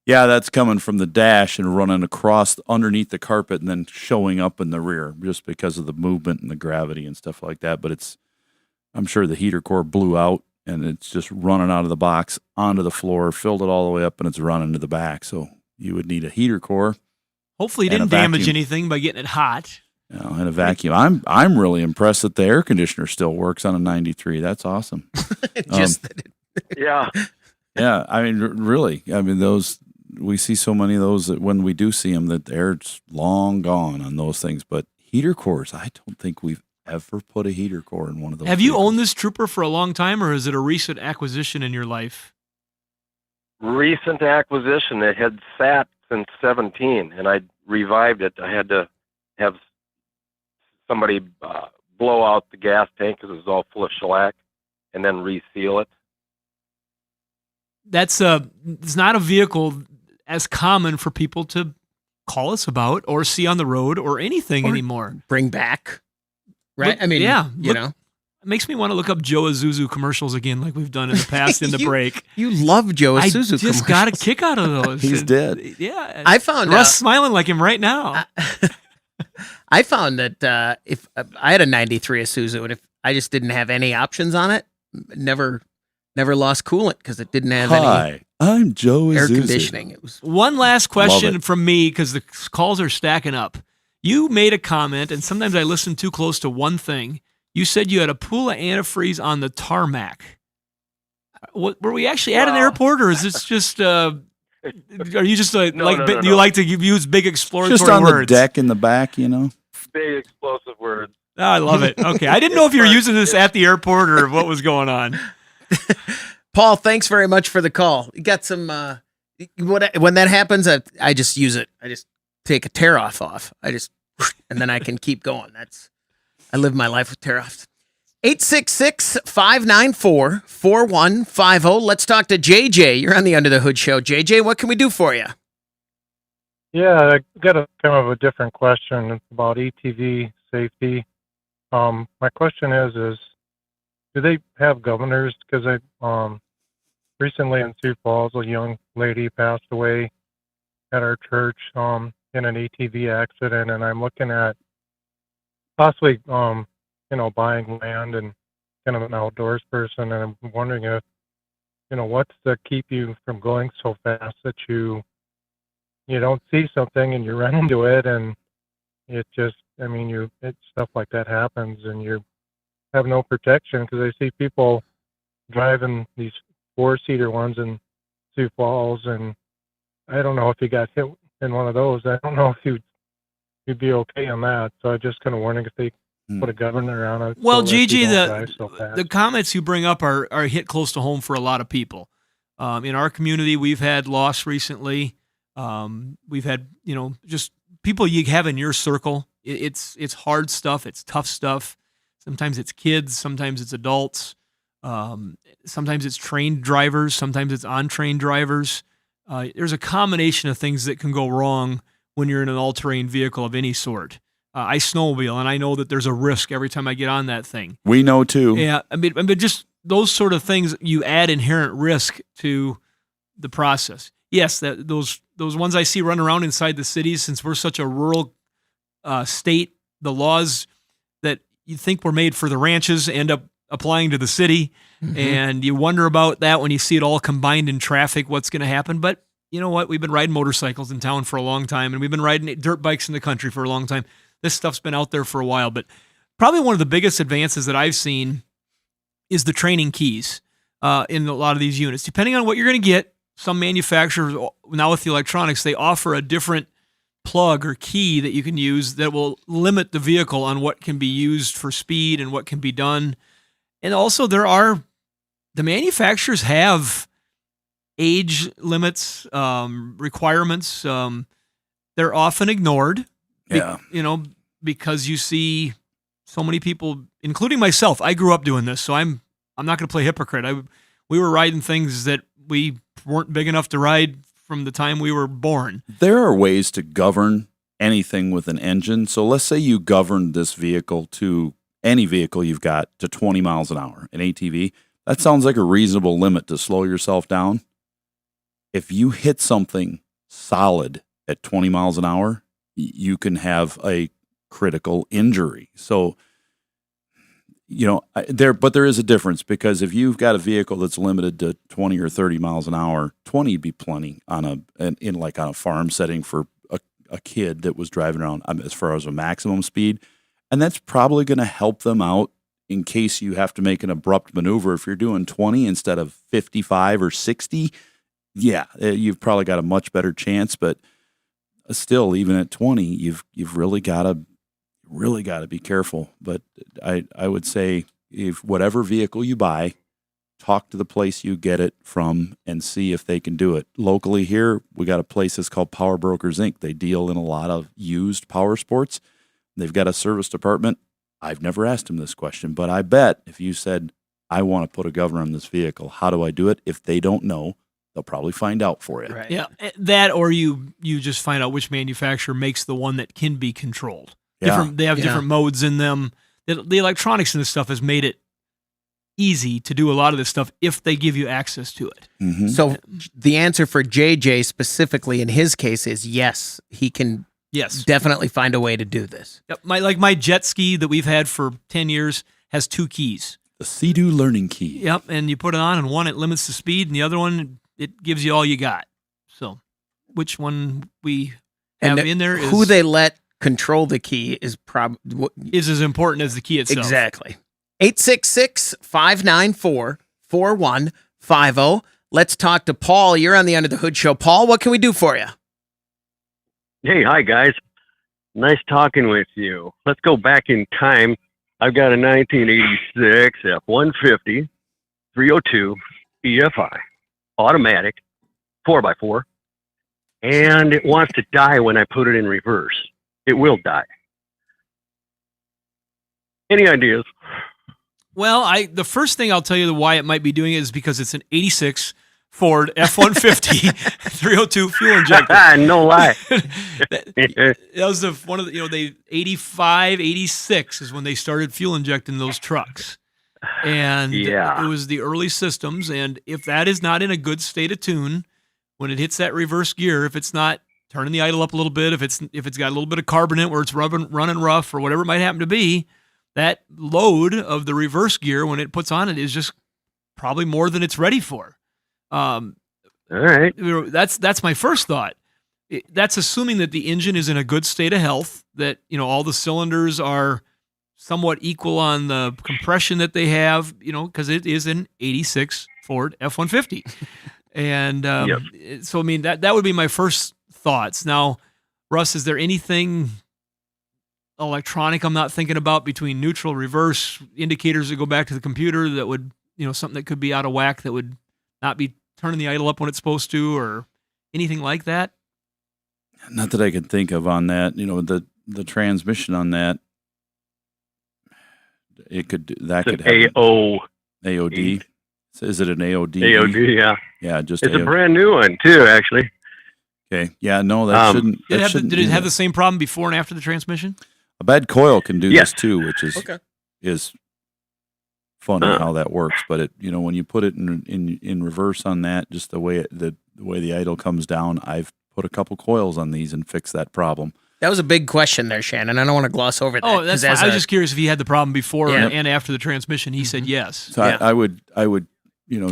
Yeah, that's coming from the dash and running across underneath the carpet and then showing up in the rear just because of the movement and the gravity and stuff like that. But I'm sure the heater core blew out and it's just running out of the box onto the floor, filled it all the way up, and it's running to the back. So you would need a heater core. Hopefully you and a didn't damage vacuum. anything by getting it hot. And a vacuum. I'm really impressed that the air conditioner still works on a 93. That's awesome. Yeah. Yeah, I mean, really. I mean, we see so many of those that when we do see them, that the air's long gone on those things. But heater cores, I don't think we've ever put a heater core in one of those. Have you vehicles. owned this Trooper for a long time, or is it a recent acquisition in your life? Recent acquisition. It had sat since 17, and I revived it. I had to have somebody blow out the gas tank because it was all full of shellac, and then reseal it. It's not a vehicle as common for people to call us about or see on the road or anything anymore. Bring back, right? Look, I mean, yeah, you know. It makes me want to look up Joe Isuzu commercials again, like we've done in the past in the break. You love Joe Isuzu I commercials. just got a kick out of those. He's dead. Yeah. I found Russ smiling like him right now. I found that if I had a 93 Isuzu and if I just didn't have any options on it, never lost coolant because it didn't have any Hi, I'm Joe air Isuzu. conditioning. It was One last question it. from me because the calls are stacking up. You made a comment, and sometimes I listen too close to one thing. You said you had a pool of antifreeze on the tarmac. Were we actually at an airport, or is this just? Are you just No. you like to use big exploratory Just on words? the deck in the back, you know. Big explosive words. Oh, I love it. Okay, I didn't know if you were using this at the airport or what was going on. Paul, thanks very much for the call. You got some when that happens, I just use it. I just take a tear off. And then I can keep going. I live my life with tear offs. 866-594-4150. Let's talk to JJ. You're on the Under the Hood show. JJ, what can we do for you? Yeah, I got a kind of a different question. It's about ATV safety. My question is do they have governors? Because I recently in Sioux Falls, a young lady passed away at our church in an ATV accident, and I'm looking at possibly buying land and kind of an outdoors person, and I'm wondering if what's to keep you from going so fast that you don't see something and you run into it, and It just, I mean, stuff like that happens, and you have no protection, because I see people driving these 4-seater ones in Sioux Falls, and I don't know if you got hit in one of those. I don't know if you'd be okay on that. So I'm just kind of wondering if they put a governor on it. Well, so that you Gigi, don't drive so fast. the comments you bring up are hit close to home for a lot of people. In our community, we've had loss recently. We've had, just people you have in your circle. It's hard stuff. It's tough stuff. Sometimes it's kids. Sometimes it's adults. Sometimes it's trained drivers. Sometimes it's untrained drivers. There's a combination of things that can go wrong when you're in an all-terrain vehicle of any sort. I snowmobile, and I know that there's a risk every time I get on that thing. We know too. Yeah, I mean, just those sort of things, you add inherent risk to the process. Yes, those ones I see run around inside the cities, since we're such a rural state, the laws that you think were made for the ranches end up applying to the city, and you wonder about that when you see it all combined in traffic, what's going to happen. But you know what? We've been riding motorcycles in town for a long time, and we've been riding dirt bikes in the country for a long time. This stuff's been out there for a while, but probably one of the biggest advances that I've seen is the training keys in a lot of these units. Depending on what you're going to get, some manufacturers, now with the electronics, they offer a different plug or key that you can use that will limit the vehicle on what can be used for speed and what can be done. And also the manufacturers have age limits, requirements. They're often ignored. Yeah. Because you see so many people, including myself. I grew up doing this, so I'm not going to play hypocrite. We were riding things that we weren't big enough to ride from the time we were born. There are ways to govern anything with an engine. So let's say you govern this vehicle to any vehicle you've got to 20 miles an hour, an ATV. That sounds like a reasonable limit to slow yourself down. If you hit something solid at 20 miles an hour, you can have a critical injury. So, but there is a difference, because if you've got a vehicle that's limited to 20 or 30 miles an hour, 20 would be plenty on a farm setting for a kid that was driving around as far as a maximum speed. And that's probably going to help them out in case you have to make an abrupt maneuver. If you're doing 20 instead of 55 or 60, yeah, you've probably got a much better chance. But still, even at 20, you've really got to be careful. But I would say, if whatever vehicle you buy, talk to the place you get it from and see if they can do it. Locally here, we got a place that's called Power Brokers Inc. They deal in a lot of used power sports. They've got a service department. I've never asked them this question, but I bet if you said, I want to put a governor on this vehicle, how do I do it? If they don't know, they'll probably find out for you. Right. Yeah, that, or you just find out which manufacturer makes the one that can be controlled. Yeah. They have different modes in them. The electronics in this stuff has made it easy to do a lot of this stuff if they give you access to it. Mm-hmm. So the answer for JJ specifically in his case is yes, he can definitely find a way to do this. Yep. My jet ski that we've had for 10 years has 2 keys. The Sea-Doo learning key. Yep, and you put it on, and one, it limits the speed, and the other one, it gives you all you got. So which one we have in there is... Who they let control the key is as important as the key itself. Exactly. 866-594-4150. Let's talk to Paul. You're on the Under the Hood Show. Paul, what can we do for you? Hey, hi, guys. Nice talking with you. Let's go back in time. I've got a 1986 F150 302 EFI automatic 4x4, and it wants to die when I put it in reverse. It will die. Any ideas? Well, the first thing I'll tell you why it might be doing it is because it's an 86 Ford F150 302 fuel injector. No lie. that was one of the, they 85, 86 is when they started fuel injecting those trucks. And it was the early systems. And if that is not in a good state of tune, when it hits that reverse gear, if it's not turning the idle up a little bit, if it's got a little bit of carb in it where it's running rough or whatever it might happen to be, that load of the reverse gear when it puts on it is just probably more than it's ready for. All right. That's my first thought. that's assuming that the engine is in a good state of health, that, all the cylinders are somewhat equal on the compression that they have, because it is an 86 Ford F-150. And so, I mean, that would be my first thoughts. Now, Russ, is there anything electronic I'm not thinking about between neutral, reverse, indicators that go back to the computer that would, something that could be out of whack that would not be turning the idle up when it's supposed to, or anything like that? Not that I could think of on that. The transmission on that, it could have AOD. Is it an AOD? AOD, yeah. Yeah, just it's AOD. A brand new one too, actually. Okay, yeah, no, that shouldn't. Did it have the same problem before and after the transmission? A bad coil can do this too, which is Okay. is funny how that works. But it, when you put it in reverse on that, just the way the idle comes down, I've put a couple coils on these and fixed that problem. That was a big question there, Shannon. I don't want to gloss over that. Oh, that's fine. I was just curious if he had the problem before Yeah. and after the transmission. He said yes. So I would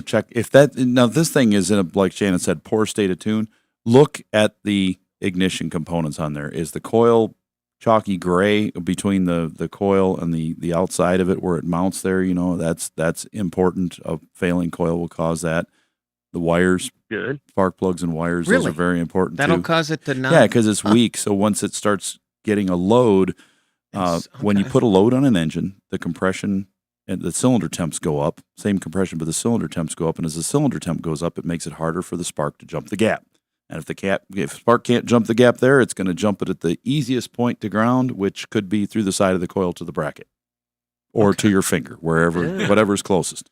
check if that. Now this thing is in a, like Shannon said, poor state of tune. Look at the ignition components on there. Is the coil chalky gray between the coil and the outside of it where it mounts there? That's important. A failing coil will cause that. The wires, good. Spark plugs and wires, Really? those are very important That'll too. cause it to not. Yeah, because it's weak. So once it starts getting a load, when you put a load on an engine, the compression and the cylinder temps go up. Same compression, but the cylinder temps go up. And as the cylinder temp goes up, it makes it harder for the spark to jump the gap. And if spark can't jump the gap there, it's going to jump it at the easiest point to ground, which could be through the side of the coil to the bracket, or to your finger, whatever's closest.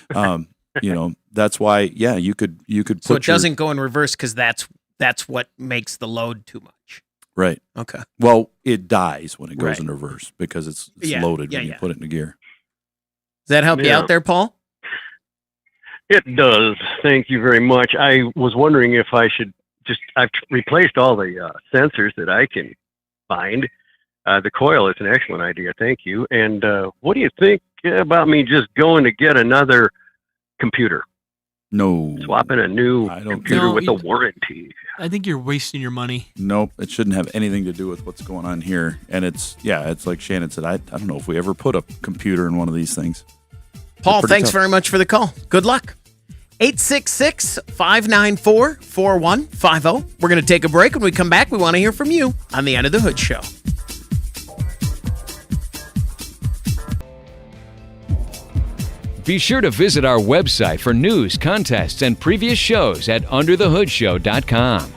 That's why, you could put. So it doesn't go in reverse because that's what makes the load too much. Right. Okay. Well, it dies when it goes Right. in reverse because it's Yeah, loaded yeah, when you yeah. put it into gear. Does that help you Yeah. out there, Paul? It does. Thank you very much. I was wondering if I should I've replaced all the sensors that I can find. The coil is an excellent idea. Thank you. And what do you think about me just going to get another computer? No. Swapping a new computer with a you- warranty. I think you're wasting your money. Nope, it shouldn't have anything to do with what's going on here. And it's like Shannon said, I don't know if we ever put a computer in one of these things. Paul, pretty thanks tough. very much for the call. Good luck. 866-594-4150. We're going to take a break. When we come back, we want to hear from you on the Under the Hood Show. Be sure to visit our website for news, contests, and previous shows at underthehoodshow.com.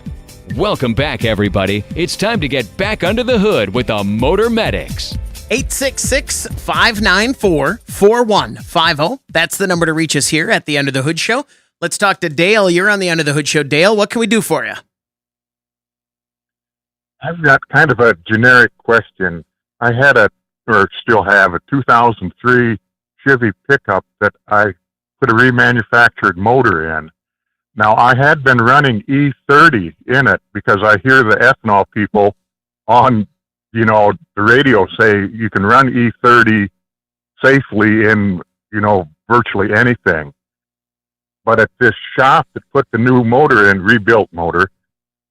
Welcome back, everybody. It's time to get back under the hood with the Motor Medics. 866-594-4150. That's the number to reach us here at the Under the Hood Show. Let's talk to Dale. You're on the Under the Hood Show. Dale, what can we do for you? I've got kind of a generic question. I had still have a 2003 Chevy pickup that I put a remanufactured motor in. Now, I had been running E30 in it because I hear the ethanol people on, the radio say you can run E30 safely in, virtually anything. But at this shop that put the new motor in, rebuilt motor,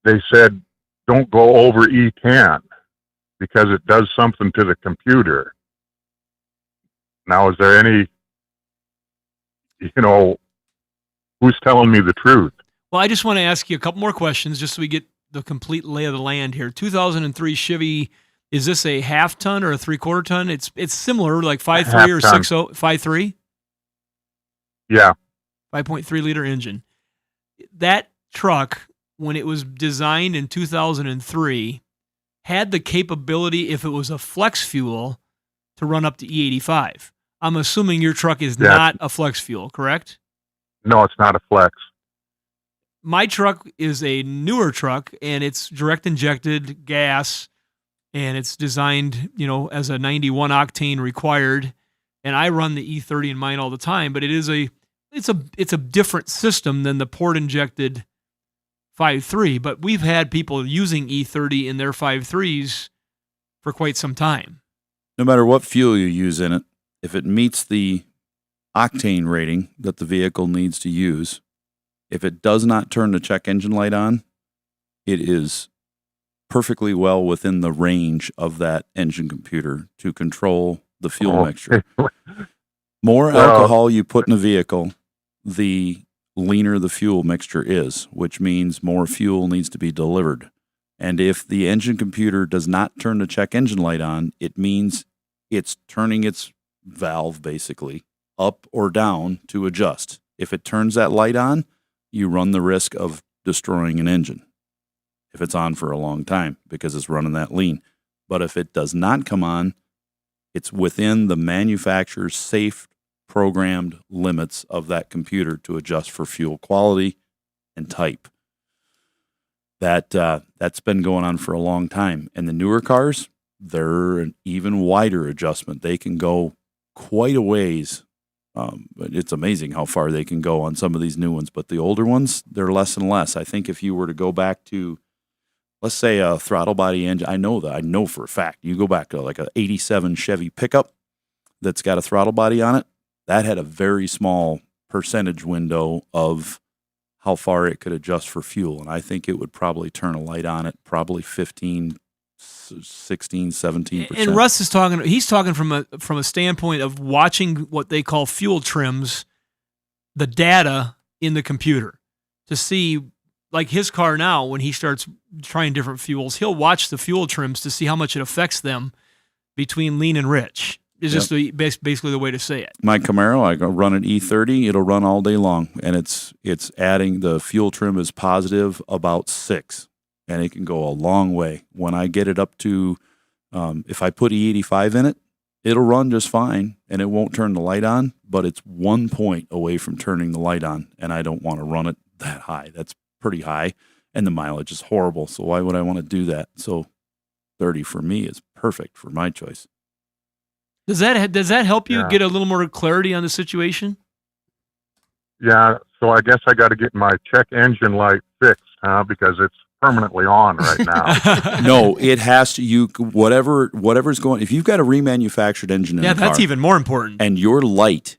they said, don't go over E10 because it does something to the computer. Now, is there any, who's telling me the truth? Well, I just want to ask you a couple more questions just so we get the complete lay of the land here. 2003 Chevy, is this a half ton or a 3/4 ton? It's similar, like 5.3 or 6.0, 5.3? Yeah. 5.3 liter engine. That truck, when it was designed in 2003, had the capability, if it was a flex fuel, to run up to E85. I'm assuming your truck is not a flex fuel, correct? No, it's not a flex. My truck is a newer truck, and it's direct injected gas, and it's designed, as a 91 octane required. And I run the E30 in mine all the time, but it's a different system than the port injected 5.3. But we've had people using E30 in their 5.3s for quite some time. No matter what fuel you use in it, if it meets the octane rating that the vehicle needs to use, if it does not turn the check engine light on, it is perfectly well within the range of that engine computer to control the fuel mixture. More alcohol you put in a vehicle, the leaner the fuel mixture is, which means more fuel needs to be delivered. And if the engine computer does not turn the check engine light on, it means it's turning its valve basically up or down to adjust. If it turns that light on, you run the risk of destroying an engine if it's on for a long time because it's running that lean. But if it does not come on, it's within the manufacturer's safe programmed limits of that computer to adjust for fuel quality and type. That's been going on for a long time. And the newer cars, they're an even wider adjustment. They can go quite a ways. But it's amazing how far they can go on some of these new ones. But the older ones, they're less and less. I think if you were to go back to, let's say, a throttle body engine, I know for a fact, you go back to like a 87 Chevy pickup that's got a throttle body on it, that had a very small percentage window of how far it could adjust for fuel. And I think it would probably turn a light on at probably 15, 16, 17%. And Russ is talking from a standpoint of watching what they call fuel trims, the data in the computer to see, like his car now, when he starts trying different fuels, he'll watch the fuel trims to see how much it affects them between lean and rich. Is just basically the way to say it. My Camaro, I run an E30. It'll run all day long, and it's adding the fuel trim is positive about 6, and it can go a long way. When I get it up to, if I put E85 in it, it'll run just fine, and it won't turn the light on, but it's 1 point away from turning the light on, and I don't want to run it that high. That's pretty high, and the mileage is horrible, so why would I want to do that? So 30 for me is perfect for my choice. Does that help you get a little more clarity on the situation? Yeah, so I guess I got to get my check engine light fixed, because it's permanently on right now. No, it has to. Whatever's going. If you've got a remanufactured engine in the car, that's even more important. And your light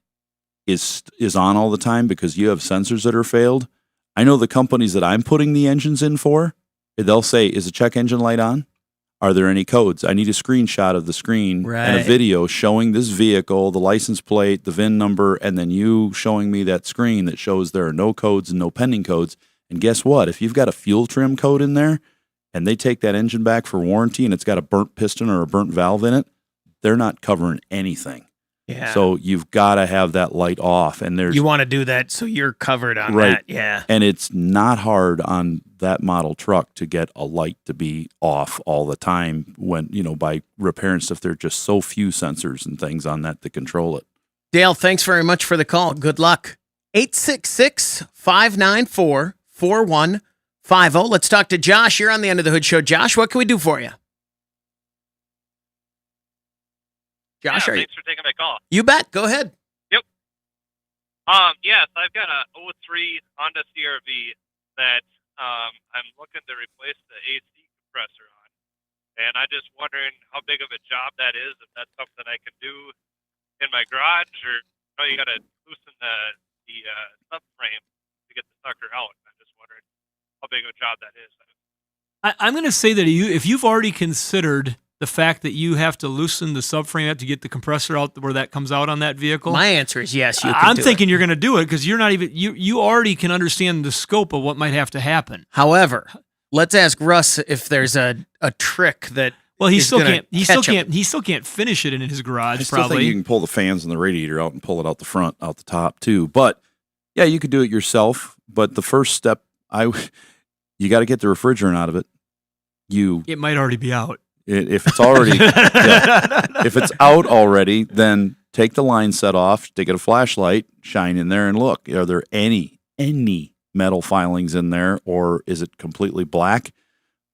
is on all the time because you have sensors that are failed. I know the companies that I'm putting the engines in for, they'll say, "Is the check engine light on? Are there any codes? I need a screenshot of the screen and a video showing this vehicle, the license plate, the VIN number, and then you showing me that screen that shows there are no codes and no pending codes." And guess what? If you've got a fuel trim code in there and they take that engine back for warranty and it's got a burnt piston or a burnt valve in it, they're not covering anything. Yeah. So you've got to have that light off. And you want to do that so you're covered on that. Yeah. And it's not hard on that model truck to get a light to be off all the time when, by repairing stuff. There are just so few sensors and things on that to control it. Dale, thanks very much for the call. Good luck. 866-594-4150. Let's talk to Josh. You're on the Under the Hood Show. Josh, what can we do for you? Josh, thanks for taking my call. You bet. Go ahead. Yep. Yes, I've got a 03 Honda CR-V that I'm looking to replace the AC compressor on. And I'm just wondering how big of a job that is, if that's something I can do in my garage, or you got to loosen the subframe to get the sucker out. I'm just wondering how big of a job that is. I'm going to say that if you've already considered the fact that you have to loosen the subframe up to get the compressor out where that comes out on that vehicle? My answer is yes. I'm thinking you're going to do it because you're not even you already can understand the scope of what might have to happen. However, let's ask Russ if there's a trick that. Well, he still can't finish it in his garage. I still think you can pull the fans and the radiator out and pull it out the front, out the top too. But yeah, you could do it yourself. But the first step, you got to get the refrigerant out of it. It might already be out. If it's already, if it's out already, then take the line set off, take a flashlight, shine in there and look. Are there any metal filings in there, or is it completely black?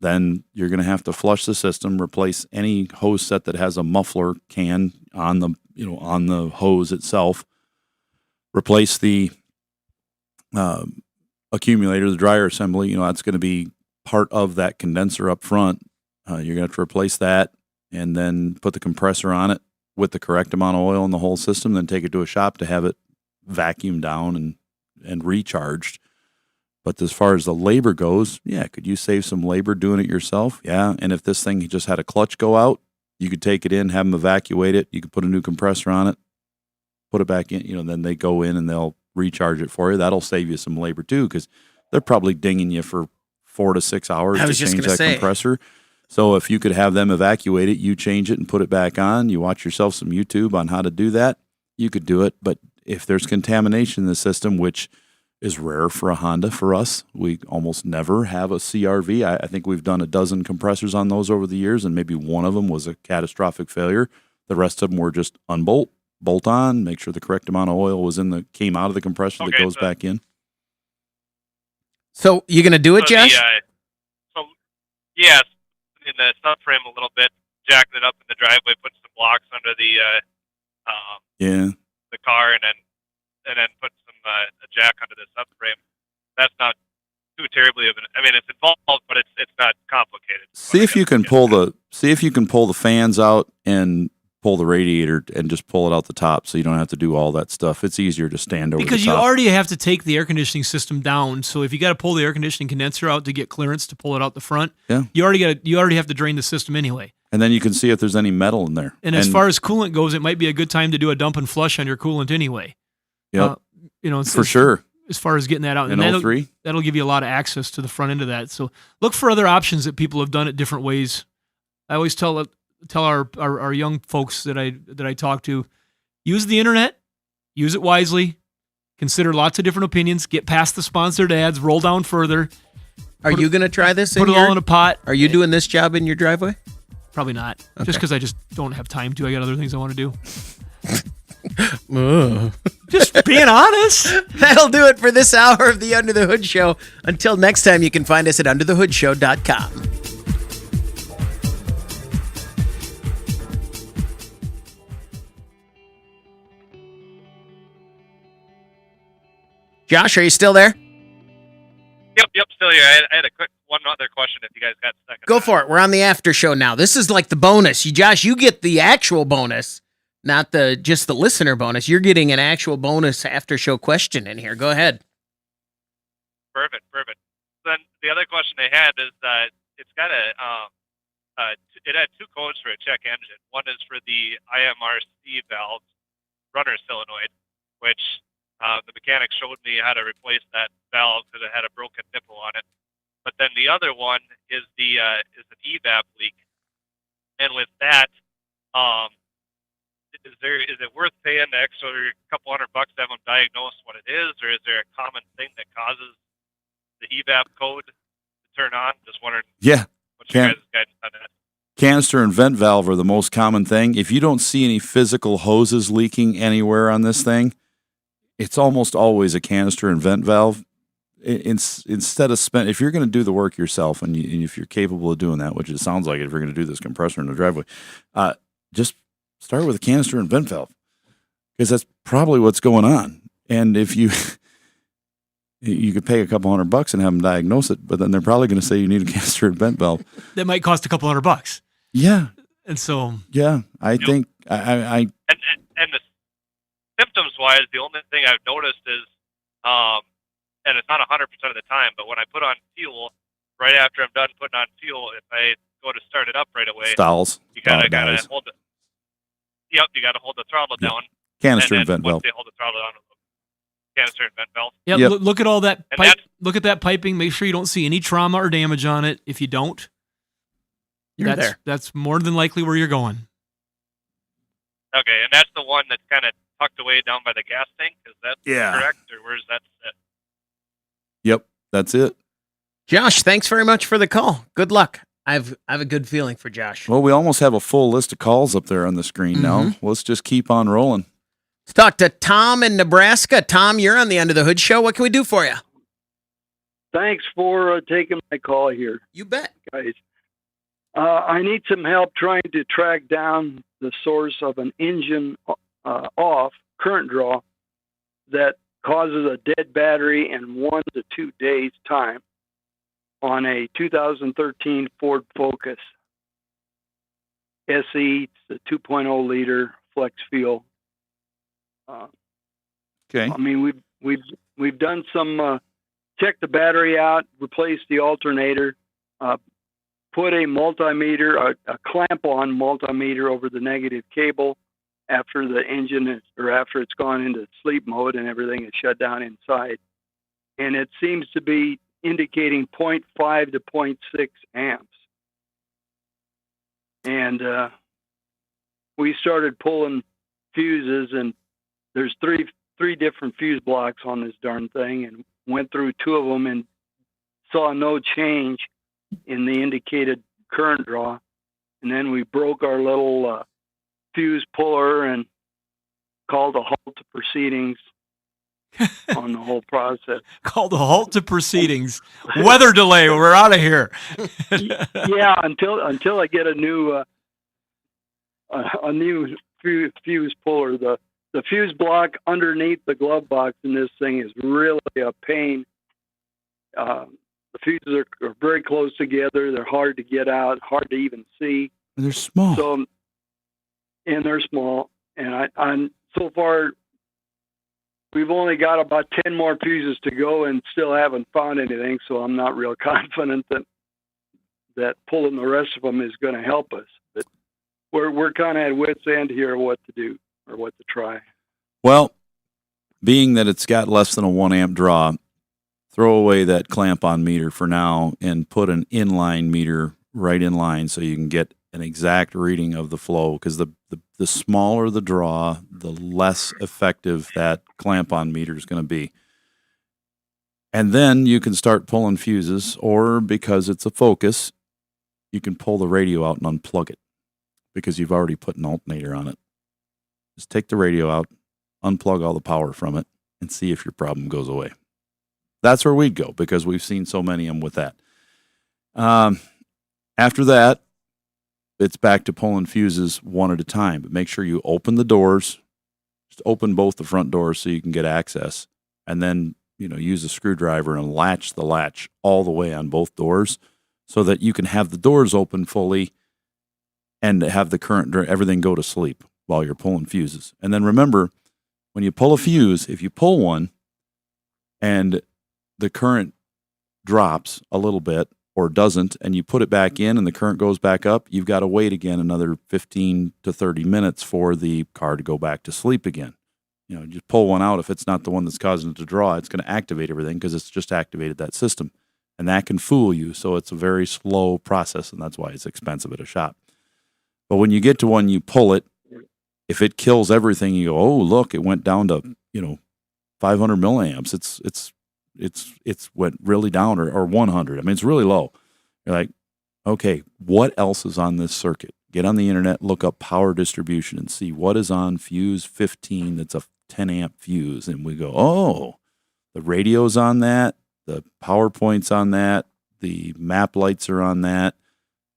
Then you're going to have to flush the system, replace any hose set that has a muffler can on the hose itself, replace the accumulator, the dryer assembly. That's going to be part of that condenser up front. You're going to have to replace that and then put the compressor on it with the correct amount of oil in the whole system, then take it to a shop to have it vacuumed down and recharged. But as far as the labor goes, yeah, could you save some labor doing it yourself? Yeah. And if this thing just had a clutch go out, you could take it in, have them evacuate it. You could put a new compressor on it, put it back in, then they go in and they'll recharge it for you. That'll save you some labor too, because they're probably dinging you for 4 to 6 hours to change that compressor. So if you could have them evacuate it, you change it and put it back on, you watch yourself some YouTube on how to do that, you could do it. But if there's contamination in the system, which is rare for a Honda for us, we almost never have a CRV. I think we've done a dozen compressors on those over the years, and maybe one of them was a catastrophic failure. The rest of them were just unbolt, bolt on, make sure the correct amount of oil came out of the compressor that goes back in. So you gonna do it, Josh? Yes, in the subframe a little bit, jacking it up in the driveway, putting some blocks under the car, and then put some a jack under the subframe. That's not too terribly of an. I mean, it's involved, but it's not complicated. See if you can pull the fans out and pull the radiator and just pull it out the top, so you don't have to do all that stuff. It's easier to stand over because the top. you already have to take the air conditioning system down. So if you got to pull the air conditioning condenser out to get clearance to pull it out the front, you already have to drain the system anyway. And then you can see if there's any metal in there. And as far as coolant goes, it might be a good time to do a dump and flush on your coolant anyway. Yep. For sure. As far as getting that out. In and 03? That'll give you a lot of access to the front end of that. So look for other options that people have done it different ways. I always tell our young folks that I talk to, use the internet, use it wisely, consider lots of different opinions, get past the sponsored ads, roll down further. Are you going to try this? Put it all in a pot. Are you doing this job in your driveway? Probably not. Okay. Just because I just don't have time to. I got other things I want to do. Just being honest. That'll do it for this hour of the Under the Hood Show. Until next time, you can find us at underthehoodshow.com. Josh, are you still there? Yep, still here. I had one other question if you guys got a second. Go for it. We're on the after show now. This is like the bonus. Josh, you get the actual bonus, not just the listener bonus. You're getting an actual bonus after show question in here. Go ahead. Perfect. Then the other question I had is that it's got it had two codes for a check engine. One is for the IMRC valve runner solenoid, which the mechanic showed me how to replace that valve because it had a broken nipple on it. But then the other one is is an EVAP leak, and with that, is it worth paying the extra couple $100 to have them diagnose what it is, or is there a common thing that causes the EVAP code to turn on? Just wondering. Yeah. What's your guys' guidance on that? Canister and vent valve are the most common thing. If you don't see any physical hoses leaking anywhere on this thing, it's almost always a canister and vent valve. Instead of if you're going to do the work yourself, and if you're capable of doing that, which it sounds like if you're going to do this compressor in the driveway, just start with a canister and vent valve, because that's probably what's going on. And if you could pay a couple $100 and have them diagnose it, but then they're probably going to say you need a canister and vent valve. That might cost a couple $100. Yeah. And so. Yeah, I think And the symptoms wise, the only thing I've noticed is, and it's not 100% of the time, but when I put on fuel, right after I'm done putting on fuel, if I go to start it up right away, stalls. You gotta hold it. Yep, you gotta hold the throttle down. Canister and vent valve. Once they hold the throttle down, canister and vent valve. Yep. Look at all that pipe. Look at that piping. Make sure you don't see any trauma or damage on it. If you don't, you're there. That's more than likely where you're going. Okay, and that's the one that's kind of tucked away down by the gas tank. Is that correct, or where's that set? Yep, that's it. Josh, thanks very much for the call. Good luck. I have a good feeling for Josh. Well, we almost have a full list of calls up there on the screen now. Let's just keep on rolling. Let's talk to Tom in Nebraska. Tom, you're on the Under the Hood Show. What can we do for you? Thanks for taking my call here. You bet. Guys. I need some help trying to track down the source of an engine off current draw that causes a dead battery in 1 to 2 days' time on a 2013 Ford Focus SE. It's a 2.0 liter flex fuel. Okay. I mean, we've done some checked the battery out, replaced the alternator, put a multimeter, a clamp-on multimeter over the negative cable after the engine after it's gone into sleep mode and everything is shut down inside. And it seems to be indicating 0.5 to 0.6 amps. And we started pulling fuses, and there's three different fuse blocks on this darn thing, and went through two of them and saw no change in the indicated current draw. And then we broke our little fuse puller and called a halt to proceedings on the whole process. Called a halt to proceedings. Weather delay. We're out of here. Yeah, until I get a new fuse puller. The fuse block underneath the glove box in this thing is really a pain. The fuses are very close together. They're hard to get out, hard to even see. They're small. So, and they're small. And I'm so far, we've only got about 10 more fuses to go and still haven't found anything. So I'm not real confident that pulling the rest of them is going to help us. But we're kind of at wit's end here what to do or what to try. Well, being that it's got less than a 1 amp draw, throw away that clamp-on meter for now and put an inline meter right in line so you can get an exact reading of the flow, because the smaller the draw, the less effective that clamp-on meter is going to be. And then you can start pulling fuses, or because it's a Focus, you can pull the radio out and unplug it because you've already put an alternator on it. Just take the radio out, unplug all the power from it, and see if your problem goes away. That's where we'd go, because we've seen so many of them with that. After that, it's back to pulling fuses one at a time. But make sure you open the doors. Just open both the front doors so you can get access. And then, use a screwdriver and latch the latch all the way on both doors so that you can have the doors open fully and have the current, everything go to sleep while you're pulling fuses. And then remember, when you pull a fuse, if you pull one and the current drops a little bit or doesn't, and you put it back in and the current goes back up, you've got to wait again another 15 to 30 minutes for the car to go back to sleep again. Just pull one out. If it's not the one that's causing it to draw, it's going to activate everything because it's just activated that system. And that can fool you. So it's a very slow process, and that's why it's expensive at a shop. But when you get to one, you pull it. If it kills everything, you go, oh, look, it went down to, 500 milliamps. It's went really down, or 100. I mean, it's really low. You're like, okay, what else is on this circuit? Get on the internet, look up power distribution and see what is on fuse 15 that's a 10 amp fuse. And we go, oh, the radio's on that, the PowerPoint's on that, the map lights are on that.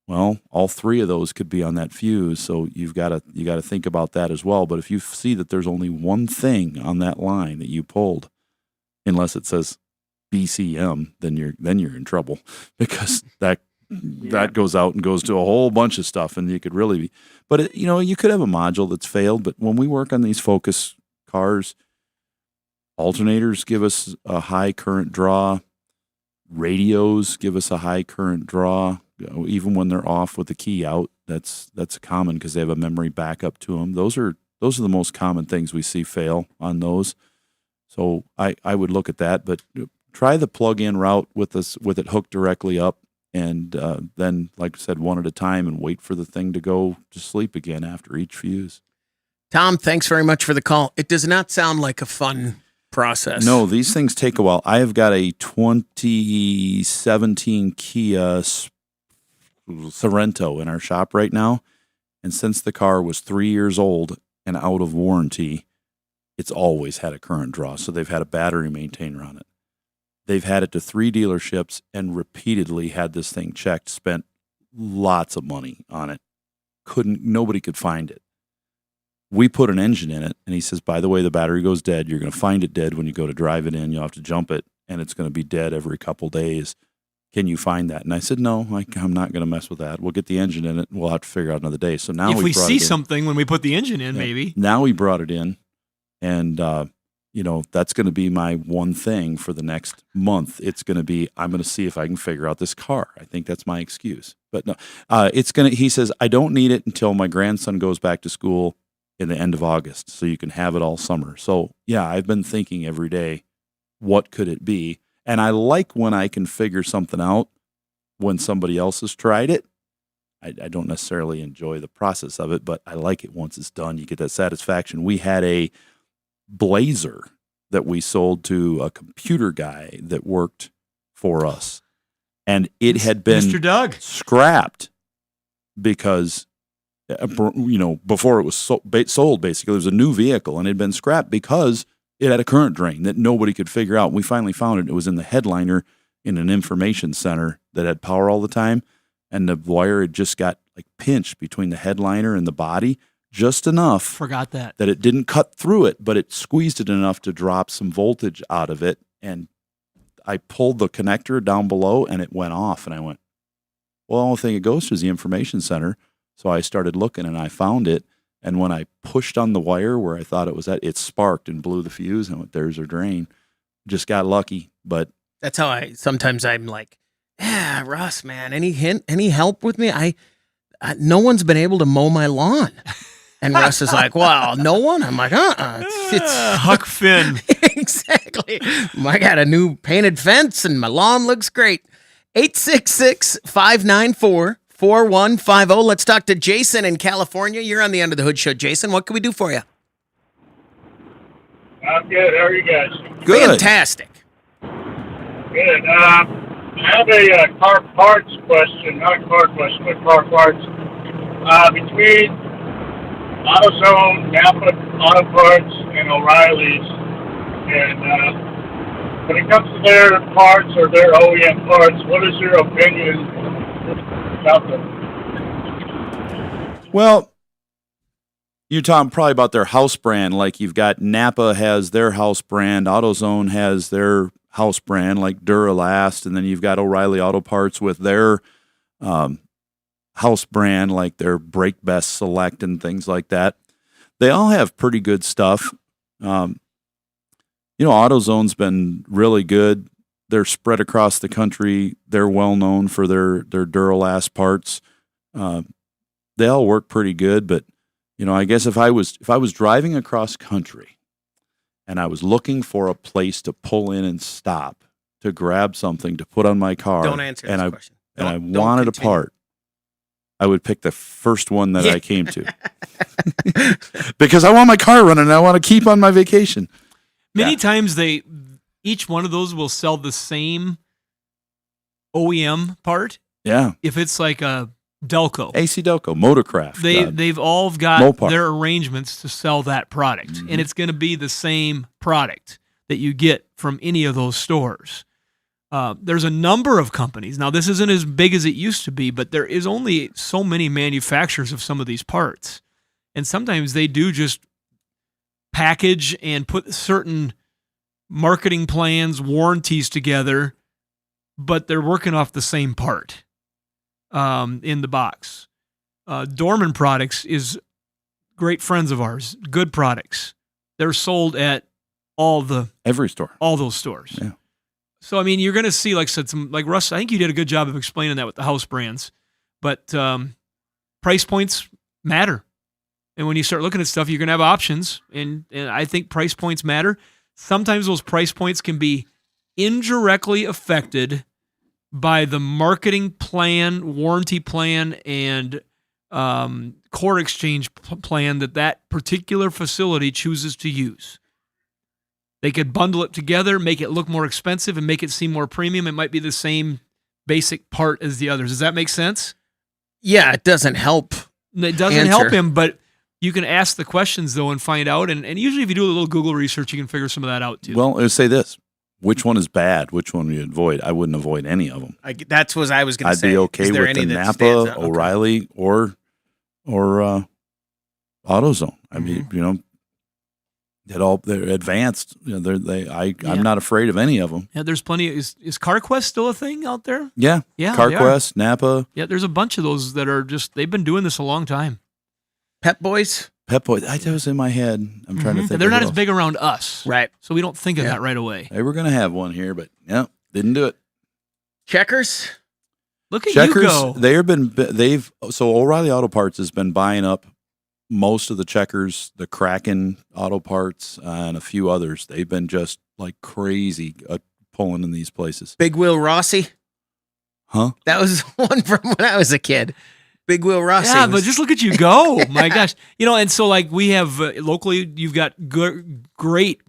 Well, all three of those could be on that fuse, so you got to think about that as well. But if you see that there's only one thing on that line that you pulled, unless it says BCM, then you're in trouble, because that goes out and goes to a whole bunch of stuff, and you could really be. But you could have a module that's failed. But when we work on these Focus cars, alternators give us a high current draw, radios give us a high current draw. Even when they're off with the key out, that's common because they have a memory backup to them. Those are the most common things we see fail on those. So I would look at that, but try the plug-in route with it hooked directly up, and then, like I said, one at a time, and wait for the thing to go to sleep again after each fuse. Tom, thanks very much for the call. It does not sound like a fun process. No, these things take a while. I have got a 2017 Kia Sorento in our shop right now, and since the car was 3 years old and out of warranty, it's always had a current draw. So they've had a battery maintainer on it. They've had it to 3 dealerships and repeatedly had this thing checked, spent lots of money on it. Nobody could find it. We put an engine in it, and he says, by the way, the battery goes dead. You're going to find it dead when you go to drive it in. You'll have to jump it, and it's going to be dead every couple days. Can you find that? And I said, no, I'm not going to mess with that. We'll get the engine in it, and we'll have to figure out another day. So now if we see something when we put the engine in, maybe. Now we brought it in, and that's going to be my one thing for the next month. It's going to be, I'm going to see if I can figure out this car. I think that's my excuse. But no, he says, I don't need it until my grandson goes back to school in the end of August, so you can have it all summer. So yeah, I've been thinking every day, what could it be? And I like when I can figure something out when somebody else has tried it. I don't necessarily enjoy the process of it, but I like it once it's done. You get that satisfaction. We had a Blazer that we sold to a computer guy that worked for us, and it had been Mr. Doug scrapped because before it was sold, basically it was a new vehicle, and it had been scrapped because it had a current drain that nobody could figure out. We finally found it. It was in the headliner in an information center that had power all the time, and the wire had just got like pinched between the headliner and the body just enough. Forgot that it didn't cut through it, but it squeezed it enough to drop some voltage out of it. And I pulled the connector down below and it went off. And I went, well, the only thing it goes to is the information center. So I started looking and I found it. And when I pushed on the wire where I thought it was at, it sparked and blew the fuse. And I went, there's our drain. Just got lucky. But that's how I'm like, yeah, Russ, man, any help with me? I no one's been able to mow my lawn. And Russ is like, well, no one? I'm like, it's Huck Finn. Exactly. I got a new painted fence and my lawn looks great. 866-594-4150. Let's talk to Jason in California. You're on the Under the Hood Show. Jason, what can we do for you? I'm good. How are you guys? Good. Fantastic. Good. I have a car parts question. Not a car question, but car parts. Between AutoZone, Napa Auto Parts, and O'Reilly's. And when it comes to their parts or their OEM parts, what is your opinion about them? Well, you're talking probably about their house brand. Like you've got Napa has their house brand, AutoZone has their house brand, like Duralast, and then you've got O'Reilly Auto Parts with their house brand, like their Brake Best Select and things like that. They all have pretty good stuff. AutoZone's been really good. They're spread across the country. They're well known for their Duralast parts. They all work pretty good, but I guess if I was driving across country and I was looking for a place to pull in and stop to grab something to put on my car, don't answer this question. I wanted a part, I would pick the first one that I came to because I want my car running and I want to keep on my vacation. Many times each one of those will sell the same OEM part. Yeah. If it's like a Delco. AC Delco, Motorcraft. They've all got their arrangements to sell that product. Mm-hmm. And it's going to be the same product that you get from any of those stores. There's a number of companies. Now, this isn't as big as it used to be, but there is only so many manufacturers of some of these parts. And sometimes they do just package and put certain marketing plans, warranties together, but they're working off the same part in the box. Dorman Products is great friends of ours, good products. They're sold at every store, all those stores. Yeah. So, I mean, you're going to see, like Russ, I think you did a good job of explaining that with the house brands, but price points matter. And when you start looking at stuff, you're going to have options, and I think price points matter. Sometimes those price points can be indirectly affected by the marketing plan, warranty plan, and core exchange plan that particular facility chooses to use. They could bundle it together, make it look more expensive, and make it seem more premium. It might be the same basic part as the others. Does that make sense? Yeah, it doesn't help. It doesn't help him, but you can ask the questions, though, and find out. And usually if you do a little Google research, you can figure some of that out, too. Well, let's say this. Which one is bad? Which one would you avoid? I wouldn't avoid any of them. That's what I was going to say. I'd be okay with the Napa, O'Reilly, or AutoZone. I mean, they're advanced. I'm not afraid of any of them. Yeah, there's plenty. Is CarQuest still a thing out there? Yeah. CarQuest, Napa. Yeah, there's a bunch of those that are they've been doing this a long time. Pep Boys? Pep Boys. That was in my head. I'm trying to think. And they're of not who as else. big around us. Right. So we don't think of that right away. They were going to have one here, but didn't do it. Checkers. Look at Checkers, you go. So O'Reilly Auto Parts has been buying up most of the Checkers, the Kraken Auto Parts, and a few others. They've been just like crazy pulling in these places. Big Wheel Rossi. Huh? That was one from when I was a kid. Big Wheel Rossi. Yeah, but just look at you go. My gosh. And so like we have locally, you've got great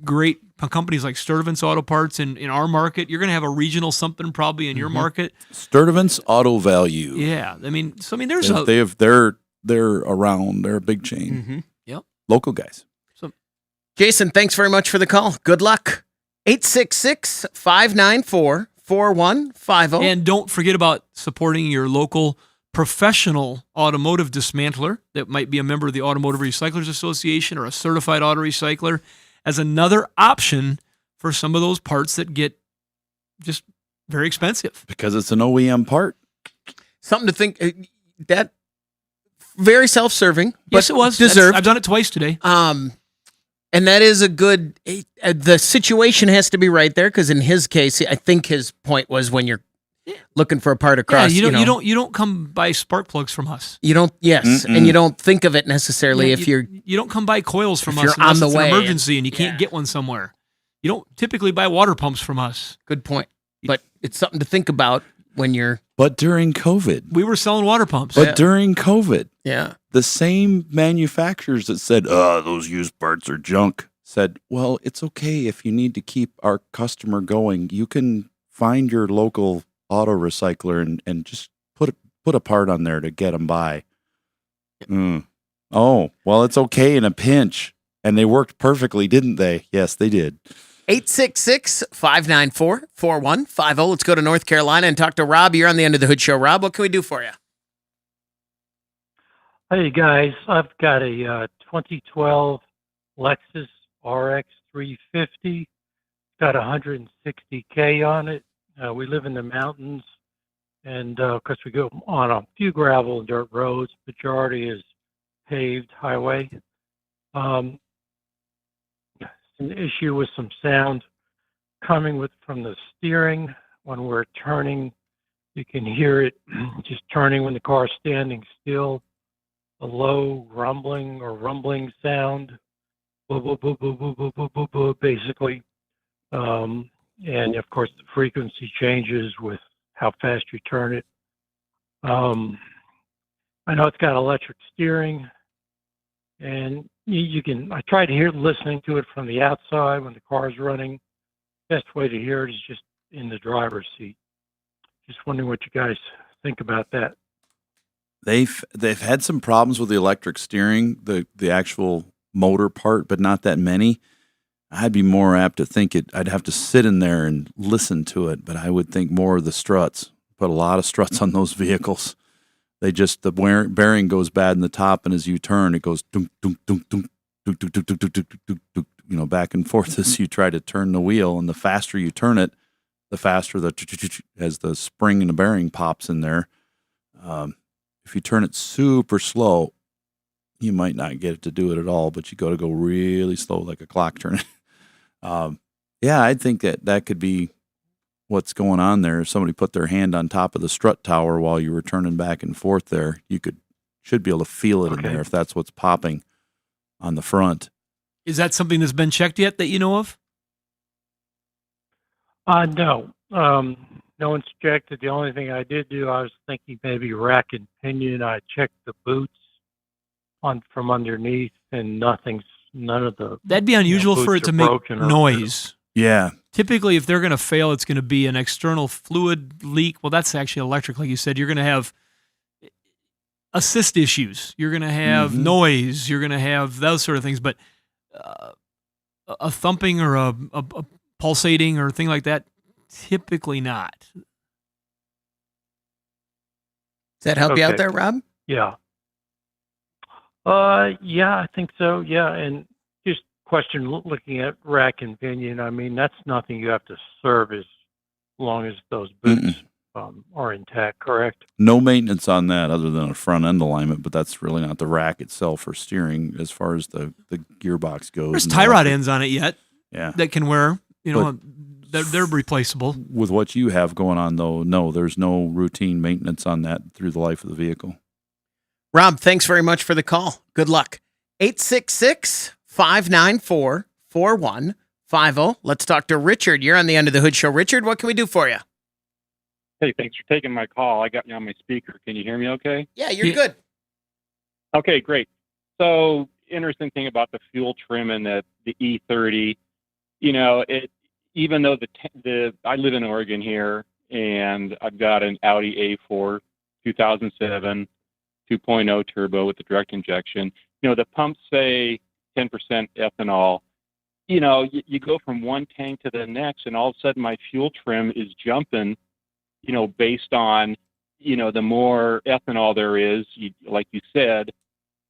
companies like Sturtevant's Auto Parts in our market. You're going to have a regional something probably in your market. Sturtevant's Auto Value. Yeah. There's they're around. They're a big chain. Mm-hmm. Yep. Local guys. So, Jason, thanks very much for the call. Good luck. 866-594-4150. And don't forget about supporting your local professional automotive dismantler that might be a member of the Automotive Recyclers Association or a certified auto recycler as another option for some of those parts that get just very expensive. Because it's an OEM part. Something to think that very self-serving. Yes, it was. Deserved. I've done it twice today. And that is a good, the situation has to be right there. Cause in his case, I think his point was when you're looking for a part across, you don't come buy spark plugs from us. You don't, yes. And you don't think of it necessarily if you're. You don't come buy coils from us you're unless on the it's way an emergency and you can't get one somewhere. You don't typically buy water pumps from us. Good point. But it's something to think about when you're. But during COVID. We were selling water pumps. But during COVID. Yeah. The same manufacturers that said, those used parts are junk, said, well, it's okay if you need to keep our customer going. You can find your local auto recycler and just put a part on there to get them by. Oh, well, it's okay in a pinch. And they worked perfectly, didn't they? Yes, they did. 866-594-4150. Let's go to North Carolina and talk to Rob. You're on the End of the Hood Show. Rob, what can we do for you? Hey, guys. I've got a 2012 Lexus RX 350. It's got 160K on it. We live in the mountains, and of course, we go on a few gravel and dirt roads. Majority is paved highway. An issue with some sound coming from the steering when we're turning. You can hear it just turning when the car's standing still. A low rumbling or rumbling sound, boo, boo, boo, boo, boo, boo, boo, boo, boo, basically. And of course, the frequency changes with how fast you turn it. I know it's got electric steering, and you can. I try to listening to it from the outside when the car's running. Best way to hear it is just in the driver's seat. Just wondering what you guys think about that. They've had some problems with the electric steering, the actual motor part, but not that many. I'd be more apt to think I'd have to sit in there and listen to it, but I would think more of the struts. Put a lot of struts on those vehicles. The bearing goes bad in the top, and as you turn, it goes dunk, dunk, dunk, dunk, dunk, dunk, dunk, dunk, dunk, dunk, dunk, back and forth as you try to turn the wheel. And the faster you turn it, the faster as the spring and the bearing pops in there. If you turn it super slow, you might not get it to do it at all, but you got to go really slow, like a clock turning. I think that could be what's going on there. If somebody put their hand on top of the strut tower while you were turning back and forth there, you should be able to feel it in there if that's what's popping on the front. Is that something that's been checked yet that you know of? No. No one's checked it. The only thing I did do, I was thinking maybe rack and pinion. I checked the boots from underneath, and none of the. That'd be unusual for it to make noise. Yeah. Typically, if they're going to fail, it's going to be an external fluid leak. Well, that's actually electric, like you said. You're going to have assist issues. You're going to have noise. You're going to have those sort of things. But a thumping or a pulsating or a thing like that, typically not. Does that help you out there, Rob? Yeah. Yeah, I think so. Yeah, and just question looking at rack and pinion. I mean, that's nothing you have to service as long as those boots are intact, correct? No maintenance on that other than a front end alignment, but that's really not the rack itself for steering as far as the gearbox goes. There's and tie the rod electric. ends on it yet. Yeah. That can wear. You know, But they're replaceable. with what you have going on, though, no, there's no routine maintenance on that through the life of the vehicle. Rob, thanks very much for the call. Good luck. 866-594-4150. Let's talk to Richard. You're on the Under the Hood Show. Richard, what can we do for you? Hey, thanks for taking my call. I got you on my speaker. Can you hear me okay? Yeah, you're good. Okay, great. So, interesting thing about the fuel trim and the E30, you know, even though I live in Oregon here, and I've got an Audi A4 2007 2.0 turbo with the direct injection. You know, the pumps say 10% ethanol. You know, you go from one tank to the next, and all of a sudden my fuel trim is jumping, you know, based on, you know, the more ethanol there is, like you said,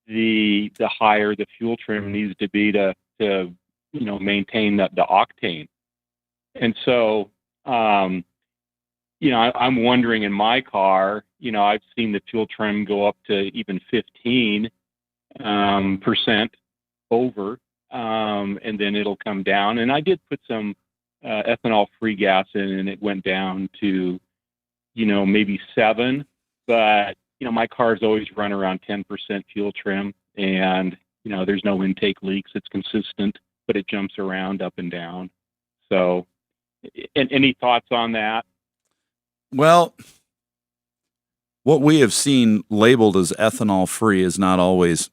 the higher the fuel trim needs to be to you know, maintain the octane. And so, you know, I'm wondering in my car, you know, I've seen the fuel trim go up to even 15% over, and then it'll come down. And I did put some ethanol-free gas in, and it went down to, you know, maybe 7. But, you know, my car's always run around 10% fuel trim, and, you know, there's no intake leaks. It's consistent, but it jumps around up and down. So, and any thoughts on that? Well, what we have seen labeled as ethanol free is not always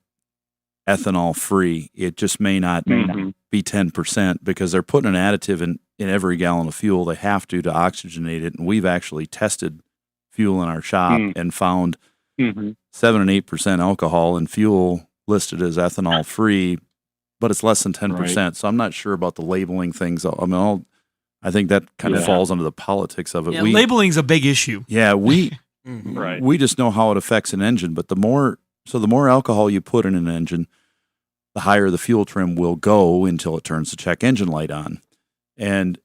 ethanol free. It just may not be 10% because they're putting an additive in every gallon of fuel. They have to oxygenate it. And we've actually tested fuel in our shop and found 7 and 8% alcohol in fuel listed as ethanol free, but it's less than 10%. Right. So I'm not sure about the labeling things. I mean, I think that kind of falls under the politics of it. Yeah, labeling's a big issue. Yeah, we right. We just know how it affects an engine, but the more alcohol you put in an engine, the higher the fuel trim will go until it turns the check engine light on. And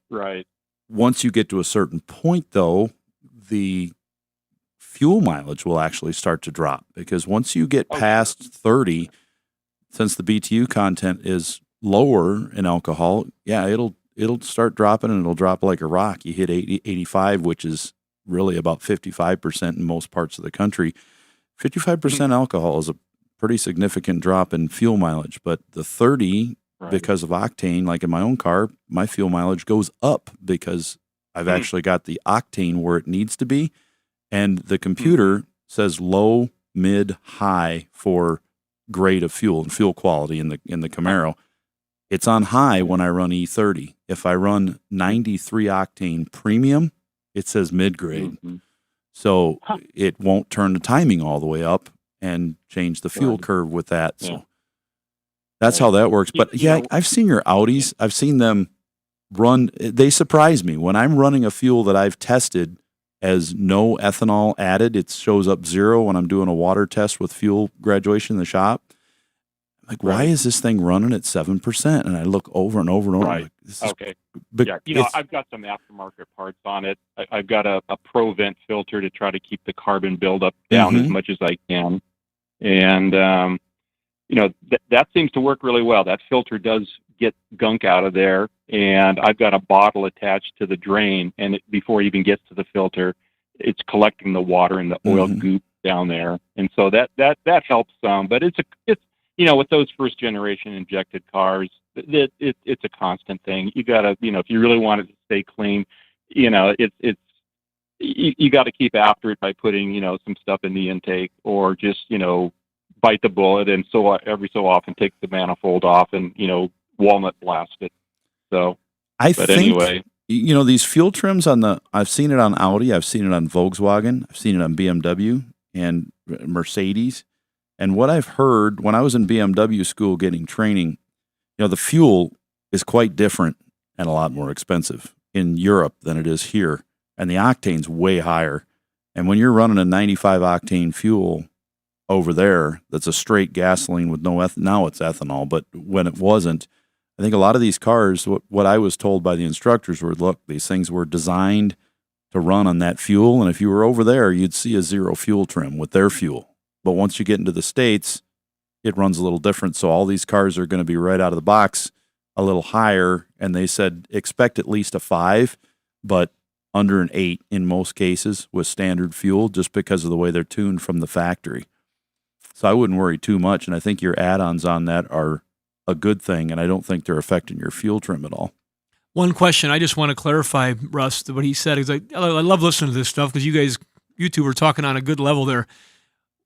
once you get to a certain point, though, the fuel mileage will actually start to drop because once you get past 30, since the BTU content is lower in alcohol, yeah, it'll start dropping and it'll drop like a rock. You hit 80, 85, which is really about 55% in most parts of the country. 55% alcohol is a pretty significant drop in fuel mileage, but the 30, because of octane, like in my own car, my fuel mileage goes up because I've actually got the octane where it needs to be. And the computer says low, mid, high for grade of fuel and fuel quality in the Camaro. It's on high when I run E30. If I run 93 octane premium, it says mid-grade. So it won't turn the timing all the way up and change the fuel curve with that. So that's how that works. But yeah, I've seen your Audis. I've seen them run. They surprise me. When I'm running a fuel that I've tested as no ethanol added, it shows up 0 when I'm doing a water test with fuel graduation in the shop. Like, why is this thing running at 7%? And I look over and over and over. Like, this is, but yeah, you know, I've got some aftermarket parts on it. I've got a ProVent filter to try to keep the carbon buildup down as much as I can. And, you know, that seems to work really well. That filter does get gunk out of there. And I've got a bottle attached to the drain. And before it even gets to the filter, it's collecting the water and the oil goop down there. And so that helps some. But it's you know, with those first generation injected cars, it's a constant thing. You gotta, you know, if you really want it to stay clean, you know, you got to keep after it by putting, you know, some stuff in the intake or just, you know, bite the bullet and so every so often take the manifold off and, you know, walnut blast it. So, anyway, you know, these fuel trims I've seen it on Audi, I've seen it on Volkswagen, I've seen it on BMW and Mercedes. And what I've heard when I was in BMW school getting training, you know, the fuel is quite different and a lot more expensive in Europe than it is here. And the octane's way higher. And when you're running a 95 octane fuel over there, that's a straight gasoline with no now it's ethanol, but when it wasn't, I think a lot of these cars, what I was told by the instructors were, look, these things were designed to run on that fuel. And if you were over there, you'd see a zero fuel trim with their fuel. But once you get into the States, it runs a little different. So all these cars are going to be right out of the box a little higher. And they said expect at least a 5, but under an 8 in most cases with standard fuel, just because of the way they're tuned from the factory. So I wouldn't worry too much. And I think your add-ons on that are a good thing. And I don't think they're affecting your fuel trim at all. One question I just want to clarify, Russ, what he said is I love listening to this stuff because you two are talking on a good level there.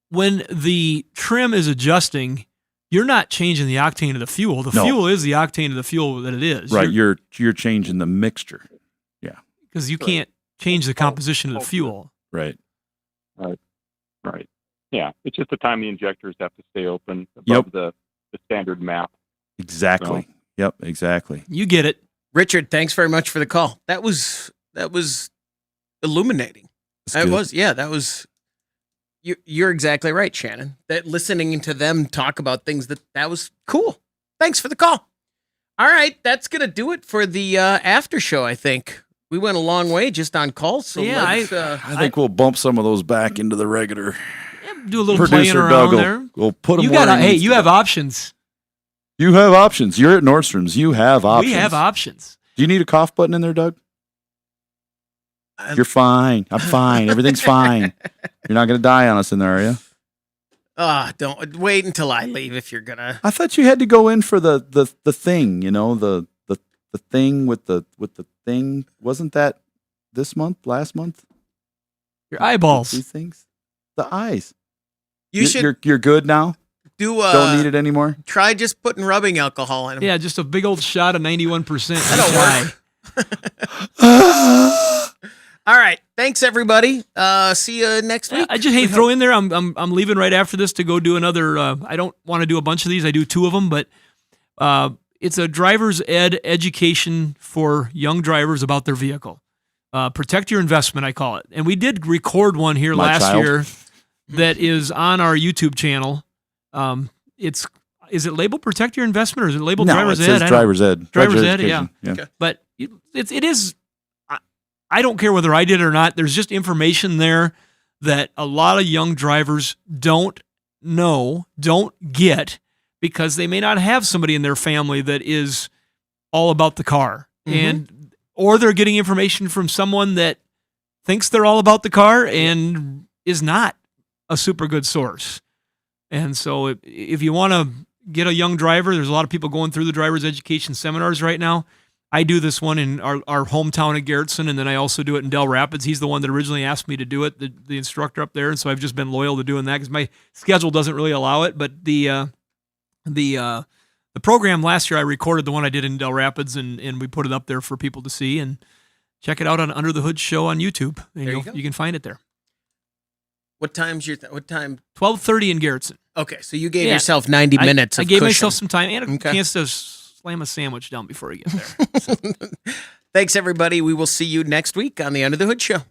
When the trim is adjusting, you're not changing the octane of the fuel. The fuel is the octane of the fuel that it is. Right. You're changing the mixture. Yeah. Because you can't change the composition of the fuel. Right. Right. Yeah. It's just the time the injectors have to stay open above the standard map. Exactly. So. Yep. Exactly. You get it. Richard, thanks very much for the call. That was illuminating. That was. You're exactly right, Shannon. That listening to them talk about things that was cool. Thanks for the call. All right, that's gonna do it for the after show. I think we went a long way just on calls. So yeah, I think we'll bump some of those back into the regular. Do a little playing around there. We'll put them. You have options. You have options. You're at Nordstrom's. You have options. We have options. Do you need a cough button in there, Doug? You're fine. I'm fine. Everything's fine. You're not going to die on us in there, are you? Don't wait until I leave if you're gonna. I thought you had to go in for the thing, the thing with the thing. Wasn't that this month? Last month? Your eyeballs. These things. The eyes. You're good now. Don't need it anymore. Try just putting rubbing alcohol in them. Yeah, just a big old shot of 91%. That'll work. All right. Thanks, everybody. See you next week. I just throw in there. I'm leaving right after this to go do another. I don't want to do a bunch of these. I do 2 of them, but it's a driver's ed education for young drivers about their vehicle. Protect your investment, I call it. And we did record one here last year that is on our YouTube channel. Is it labeled Protect Your Investment or is it labeled Driver's Ed? It says Driver's Ed. Driver's Ed, yeah. Okay. But it is. I don't care whether I did it or not. There's just information there that a lot of young drivers don't know, don't get, because they may not have somebody in their family that is all about the car. Or they're getting information from someone that thinks they're all about the car and is not a super good source. And so if you want to get a young driver, there's a lot of people going through the driver's education seminars right now. I do this one in our hometown of Garrettson, and then I also do it in Del Rapids. He's the one that originally asked me to do it, the instructor up there, and so I've just been loyal to doing that because my schedule doesn't really allow it. But the program last year, I recorded the one I did in Del Rapids, and we put it up there for people to see, and check it out on Under the Hood Show on YouTube, and you can find it there. What time? 12:30 in Garrettson. Okay, so you gave yourself 90 minutes. I gave myself some time and a chance to slam a sandwich down before I get there. Thanks, everybody. We will see you next week on the Under the Hood Show.